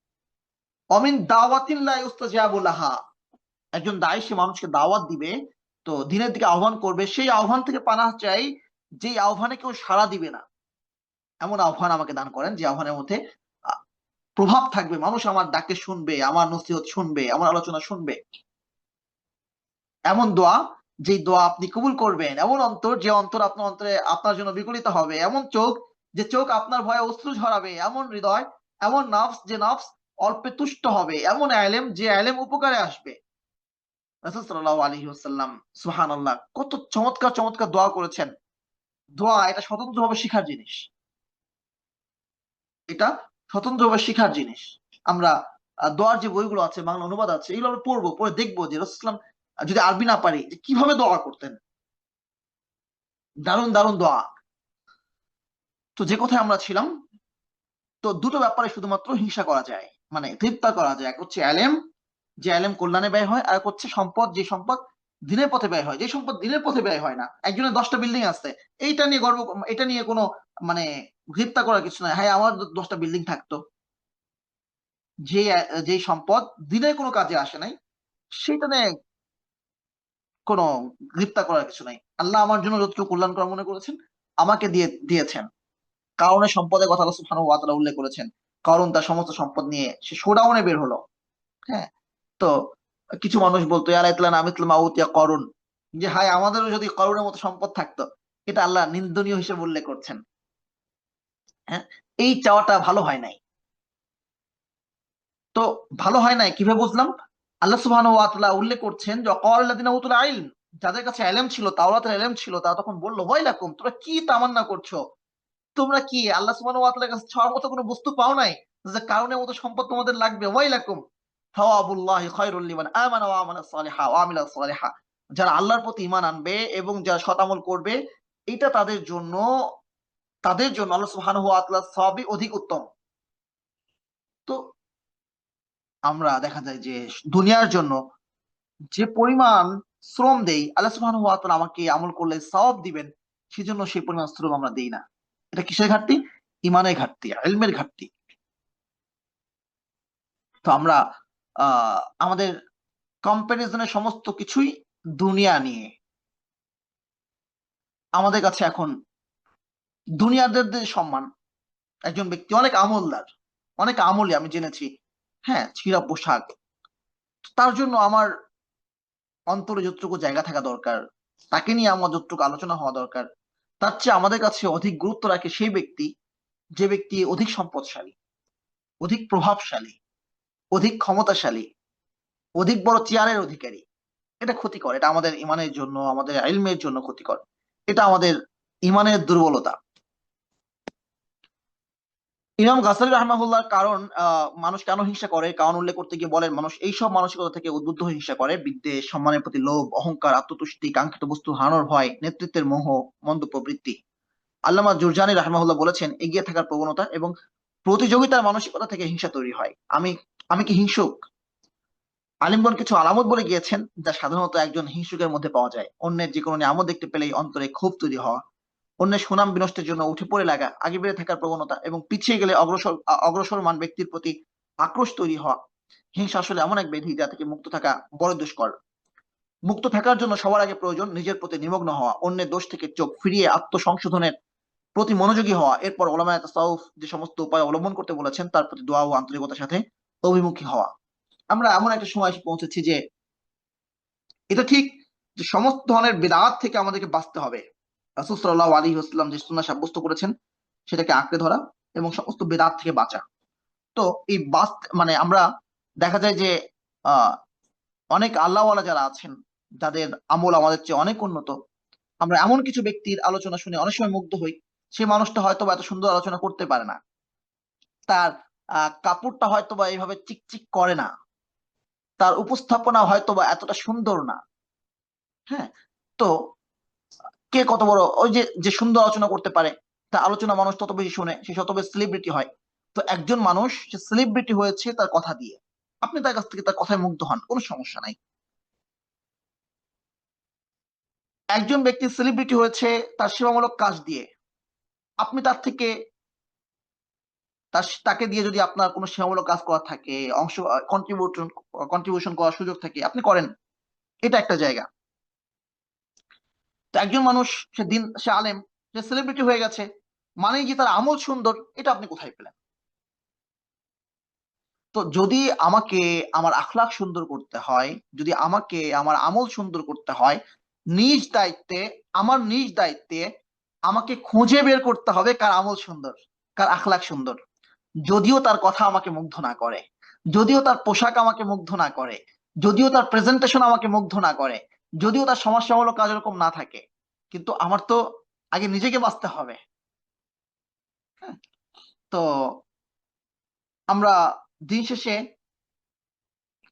অমিন দাওয়াতিন লা ইউস্তাজাবু লাহা, একজন দায়ী সে মানুষকে দাওয়াত দিবে, তো দিনের দিকে আহ্বান করবে, সেই আহ্বান থেকে পানাহ চাই যে আহ্বানে কেউ সাড়া দিবে না, এমন আহ্বান আমাকে দান করেন যে আহ্বানের মধ্যে আহ, প্রভাব থাকবে, মানুষ আমার ডাকে শুনবে, আমার নসিহত শুনবে, আমার আলোচনা শুনবে। এমন দোয়া যে দোয়া আপনি কবুল করবেন, এমন অন্তর যে অন্তর আপনার অন্তরে আপনার জন্য বিগলিত হবে, এমন চোখ যে চোখ আপনার ভয়ে অশ্রু ঝরাবে, এমন হৃদয়, এমন নফস যে নফস অল্পে তুষ্ট হবে, এমন ইলম যে ইলম উপকারে আসবে। রাসূল সাল্লাল্লাহু আলাইহি ওয়াসাল্লাম সুবহানাল্লাহ কত চমৎকার চমৎকার দোয়া করেছেন। দোয়া এটা স্বতন্ত্রভাবে শিখার জিনিস, এটা স্বতন্ত্রভাবে শিখার জিনিস। আমরা দোয়ার যে বইগুলো আছে, বাংলা অনুবাদ আছে, এগুলো আমরা পড়বো, পড়ে দেখবো যে রাসূল সাল্লাল্লাহু আলাইহি ওয়াসাল্লাম যদি আরবি না পারি যে কিভাবে দোয়া করতেন, দারুণ দারুণ দোয়া। তো যে কথায় আমরা ছিলাম, তো দুটো ব্যাপারে শুধুমাত্র হিংসা করা যায়, মানে তৃপ্তা করা যায়। এক হচ্ছে এলেম, যে এলেম কল্যাণে ব্যয় হয়, আর এক হচ্ছে সম্পদ, যে সম্পদ দিনের পথে ব্যয় হয়, যে সম্পদ দিনের পথে ব্যয় হয় না। একজনের 10টা বিল্ডিং আছে, এইটা নিয়ে গর্ব, এটা নিয়ে কোনো মানে তৃপ্তা করার কিছু নাই। হ্যাঁ আমার 10টা বিল্ডিং থাকতো, যে যে সম্পদ দিনের কোনো কাজে আসে নাই, সেটা নিয়ে কোনো তৃপ্তা করার কিছু নাই। আল্লাহ আমার জন্য যতটুকু কল্যাণ করা মনে করেছেন আমাকে দিয়েছেন। কারণে সম্পদের কথা আল্লাহ সুবহানাহু ওয়া তাআলা উল্লেখ করেছেন, কারণ তার সমস্ত সম্পদ নিয়ে সে শোডাউনে বের হলো। হ্যাঁ, তো কিছু মানুষ বলতো ইয়া লাইতলানা মিসলা মা উতিয়া করুন, যে হায় আমাদেরও যদি করুণের মতো সম্পদ থাকতো, এটা আল্লাহ নিন্দনীয় হিসেবে উল্লেখ করছেন। হ্যাঁ, এই চাওয়াটা ভালো হয় নাই। তো ভালো হয় নাই কিভাবে বুঝলাম? আল্লাহ সুবহানাহু ওয়া তাআলা উল্লেখ করছেন যে ক্বালাল্লাযিনা উতুল ইলম, যাদের কাছে ইলম ছিল, তাওরাতের ইলম ছিল, তারা তখন বলল ওয়াইলাকুম, তোমরা কি তামান্না করছো? তোমরা কি আল্লাহ সুবহানাহু ওয়া তাআলার কাছে চাওয়ার মতো কোনো বস্তু পাও নাই যে কারণের মতো সম্পদ তোমাদের লাগবে? ওয়াইলাকুম থাওয়াবুল্লাহি খায়রুল লিমান আমানা ওয়া আমালা সালিহা ওয়া আমিলা সালিহা, যারা আল্লাহর প্রতি ঈমান আনবে এবং যারা সৎ আমল করবে, এটা তাদের জন্য আল্লাহ সুবহানাহু ওয়া তাআলার সওয়াবই অধিক উত্তম। তো আমরা দেখা যায় যে দুনিয়ার জন্য যে পরিমাণ শ্রম দেই, আল্লাহ সুবহানাহু ওয়া তাআলা আমাকে আমল করলে সওয়াব দিবেন, সেজন্য সেই পরিমাণ শ্রম আমরা দেই না। এটা কিসের ঘাটতি? ঈমানের ঘাটতি, ইলমের ঘাটতি। তো আমরা আমাদের কম্প্যারিজনের সমস্ত কিছুই দুনিয়া নিয়ে। আমাদের কাছে এখন দুনিয়াদারদের যে সম্মান, একজন ব্যক্তি অনেক আমলদার, অনেক আমলি আমি জেনেছি, হ্যাঁ, ছিঁড়া পোশাক, তার জন্য আমার অন্তরে যতটুকু জায়গা থাকা দরকার, তাকে নিয়ে আমার যতটুকু আলোচনা হওয়া দরকার, তার চেয়ে আমাদের কাছে অধিক গুরুত্ব রাখে সেই ব্যক্তি, যে ব্যক্তি অধিক সম্পদশালী, অধিক প্রভাবশালী, অধিক ক্ষমতাশালী, অধিক বড় চেয়ারের অধিকারী। এটা ক্ষতিকর, এটা আমাদের ইমানের জন্য, আমাদের ইলমের জন্য ক্ষতিকর, এটা আমাদের ইমানের দুর্বলতা। ইমাম গাসালি রাহমাহুল্লাহর কারণ মানুষ কেন হিংসা করে, কারণ উল্লেখ করতে গিয়ে বলেন, মানুষ এইসব মানসিকতা থেকে উদ্বুদ্ধ হয়ে হিংসা করে: বিদ্বেষ, সম্মানের প্রতি লোভ, অহংকার, আত্মতুষ্টি, কাঙ্ক্ষিত বস্তু হারানোর ভয়, নেতৃত্বের মোহ, মন্দ প্রবৃত্তি। আল্লামা জুরজানি রাহমাহুল্লাহ বলেছেন, এগিয়ে থাকার প্রবণতা এবং প্রতিযোগিতার মানসিকতা থেকে হিংসা তৈরি হয়। আমি আমি কি হিংসুক? আলিমগণ কিছু আলামত বলে গিয়েছেন যা সাধারণত একজন হিংসুকের মধ্যে পাওয়া যায়: অন্যের যে কোনো নিয়ামত দেখতে পেলেই অন্তরে ক্ষোভ তৈরি হওয়া, অন্যের সুনাম বিনষ্টের জন্য উঠে পড়ে লাগা, আগে বেড়ে থাকার প্রবণতা এবং পিছিয়ে গেলে অগ্রসরমান ব্যক্তির প্রতি আক্রোশ তৈরি হওয়া। হিংসা আসলে এমন এক ব্যাধি যা থেকে মুক্ত থাকা বড় দুষ্কর। মুক্ত থাকার জন্য সবার আগে প্রয়োজন নিজের প্রতি নিমগ্ন হওয়া, অন্যের দোষ থেকে চোখ ফিরিয়ে আত্মসংশোধনের প্রতি মনোযোগী হওয়া। এরপর উলামায়ে তাসাউফ যে সমস্ত উপায় অবলম্বন করতে বলেছেন তার প্রতি দোয়া ও আন্তরিকতার সাথে অভিমুখী হওয়া। আমরা এমন একটা সময় এসে পৌঁছেছি যে এটা ঠিক যে সমস্ত ধরনের বিদআত থেকে আমাদেরকে বাঁচতে হবে। রাসূল সাল্লাল্লাহু আলাইহি ওয়াসাল্লাম যে সুন্নাহ সাব্যস্ত করেছেন সেটাকে আঁকড়ে ধরা এবং সমস্ত বিদআত থেকে বাঁচা। তো এই মানে আমরা দেখা যায় যে আহ অনেক আল্লাহওয়ালা যারা আছেন, যাদের আমল আমাদের চেয়ে অনেক উন্নত, আমরা এমন কিছু ব্যক্তির আলোচনা শুনে অনেক সময় মুগ্ধ হই। সেই মানুষটা হয়তো বা এত সুন্দর আলোচনা করতে পারে না, তার কাপড়টা হয়তো বা এইভাবে চিকচিক করে না, তার উপস্থাপনা হয়তো বা এতটা সুন্দর না, হ্যাঁ। তো কে কত বড়, ওই যে যে সুন্দর আলোচনা করতে পারে, তার আলোচনা মানুষ তত বেশি শুনে, সে তত বেশি সেলিব্রিটি হয়। তো একজন মানুষ সে সেলিব্রিটি হয়েছে তার কথা দিয়ে, আপনি তার কাছ থেকে তার কথায় মুগ্ধ হন, কোনো সমস্যা নাই। একজন ব্যক্তি সেলিব্রিটি হয়েছে তার সেবামূলক কাজ দিয়ে, আপনি তার থেকে তাকে দিয়ে যদি আপনার কোনো সেবামূলক কাজ করা থাকে, কন্ট্রিবিউশন করার সুযোগ থাকে, আপনি করেন। এটা একটা জায়গা। তো একজন মানুষ, সে আলেম, সে সেলিব্রিটি হয়ে গেছে, মানে যে তার আমল সুন্দর, এটা আপনি কোথায় পেলেন? তো যদি আমাকে আমার আখলাক সুন্দর করতে হয়, যদি আমাকে আমার আমল সুন্দর করতে হয়, নিজ দায়িত্বে, নিজ দায়িত্বে আমাকে খুঁজে বের করতে হবে কার আমল সুন্দর, কার আখলাক সুন্দর। যদিও তার কথা আমাকে মুগ্ধ না করে, যদিও তার পোশাক আমাকে মুগ্ধ না করে, যদিও তার প্রেজেন্টেশন আমাকে মুগ্ধ না করে, যদিও তার সমাজসেবামূলক কাজ এরকম না থাকে, কিন্তু আমার তো আগে নিজেকে বাঁচতে হবে। হ্যাঁ? তো আমরা দিন শেষে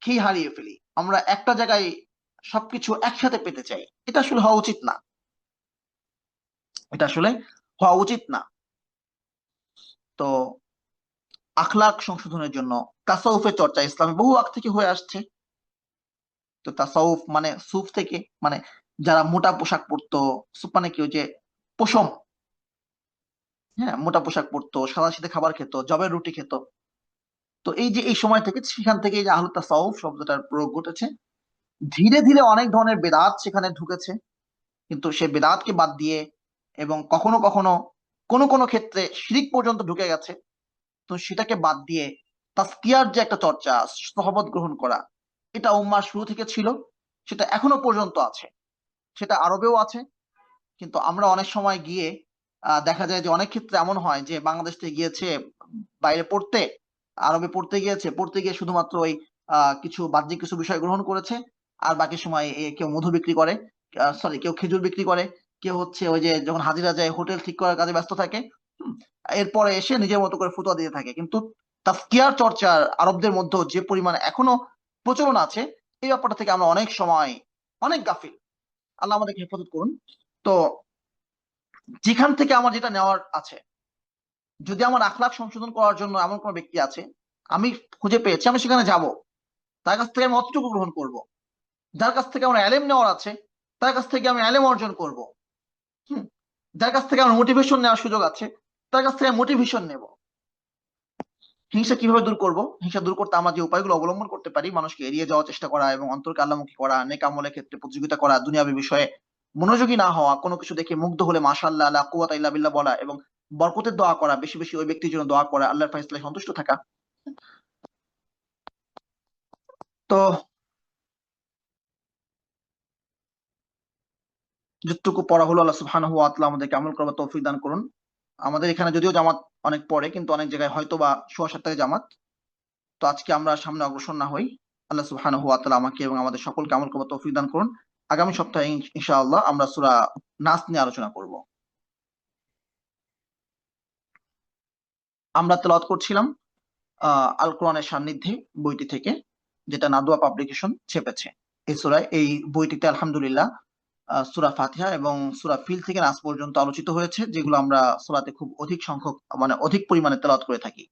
কি হারিয়ে ফেলি? আমরা একটা জায়গায় সবকিছু একসাথে পেতে চাই। এটা আসলে হওয়া উচিত না। এটা আসলে হওয়া উচিত না। তো আখলাক সংশোধনের জন্য তাসাউফের চর্চা ইসলামে বহু আগ থেকে হয়ে আসছে। তো তাসাউফ মানে সুফ থেকে, মানে যারা মোটা পোশাক পরতো, সুফ মানে কি, ওই যে পশম, হ্যাঁ, মোটা পোশাক পরতো, সাদাসিধে খাবার খেত, জবের রুটি খেত। তো এই যে এই সময় থেকে, সেখান থেকে এই যে আহলুত তাসাউফ শব্দটার প্রয়োগ ঘটেছে। ধীরে ধীরে অনেক ধরনের বেদাত সেখানে ঢুকেছে, কিন্তু সে বেদাতকে বাদ দিয়ে, এবং কখনো কখনো কোনো কোনো ক্ষেত্রে শিরিক পর্যন্ত ঢুকে গেছে, তো সেটাকে বাদ দিয়ে তাসকিয়ার যে একটা চর্চা, সহবত গ্রহণ করা, এটা উম্মার শুরু থেকে ছিল, সেটা এখনো পর্যন্ত আছে, সেটা আরবেও আছে। কিন্তু আমরা অনেক সময় গিয়ে দেখা যায় যে অনেক ক্ষেত্রে এমন হয় যে বাংলাদেশ থেকে গিয়েছে বাইরে পড়তে, আরবে পড়তে গিয়ে শুধুমাত্র ওই কিছু বাহ্যিক কিছু বিষয় গ্রহণ করেছে, আর বাকি সময় কেউ মধু বিক্রি করে, সরি কেউ খেজুর বিক্রি করে, কেউ হচ্ছে ওই যে যখন হাজিরা যায় হোটেল ঠিক করার কাজে ব্যস্ত থাকে। হুম, এরপরে এসে নিজের মতো করে ফতোয়া দিতে থাকে। কিন্তু তাফকিয়ার চর্চার আরবদের মধ্যে যে পরিমাণে এখনো প্রচলন আছে, এই ব্যাপারটা থেকে আমরা অনেক সময় অনেক গাফিল। আল্লাহ আমাদেরকে হেফাজত করুন। তো যেখান থেকে আমার যেটা নেওয়ার আছে, যদি আমার আখলাক সংশোধন করার জন্য এমন কোনো ব্যক্তি আছে, আমি খুঁজে পেয়েছি, আমি সেখানে যাব, তার কাছ থেকে আমি অতটুকু গ্রহণ করব। যার কাছ থেকে আমার এলেম নেওয়ার আছে, তার কাছ থেকে আমি এলেম অর্জন করব। হুম, যার কাছ থেকে আমার মোটিভেশন নেওয়ার সুযোগ আছে, তার কাছ থেকে মোটিভেশন নেব। হিংসা কিভাবে দূর করব? হিংসা দূর করতে আমরা যে উপায়গুলো অবলম্বন করতে পারি, মানুষকে এড়িয়ে যাওয়ার চেষ্টা করা এবং অন্তরকে আল্লাহমুখী করা, নেক আমলের ক্ষেত্রে প্রতিযোগিতা করা, দুনিয়াবী বিষয়ে মনোযোগী না হওয়া, কোনো কিছু দেখে মুগ্ধ হলে মাশাআল্লাহ লা কুওয়াতা ইল্লা বিল্লাহ বলা এবং বরকতের দোয়া করা, বেশি বেশি ওই ব্যক্তির জন্য দোয়া করা, আল্লাহর ফয়সালায় সন্তুষ্ট থাকা। তো যতটুকু পড়া হলো, আল্লাহ সুবহানাহু ওয়া তাআলা আমাদেরকে আমল করার তৌফিক দান করুন। আমাদের এখানে যদিও জামাত অনেক পড়ে, কিন্তু অনেক জায়গায় হয়তো বা 6-7টায় জামাত। তো আজকে আমরা সামনে অগ্রসর না হই। আল্লাহ সুবহানাহু ওয়া তাআলা আমাকে এবং আমাদের সকলকে আমল করার তৌফিক দান করুন। আগামী সপ্তাহে ইনশাআল্লাহ আমরা সূরা নাস নিয়ে আলোচনা করব। আমরা তেলাওয়াত করছিলাম আল কোরআনের সান্নিধ্যে বইটি থেকে, যেটা নাদুয়া পাবলিকেশন ছেপেছে। এই বইটিতে আলহামদুলিল্লাহ সূরা ফাতিহা এবং সূরা ফিল থেকে নাস পর্যন্ত আলোচিত হয়েছে, যেগুলো আমরা সূরাতে খুব অধিক সংখ্যক মানে অধিক পরিমাণে তেলাওয়াত করে থাকি।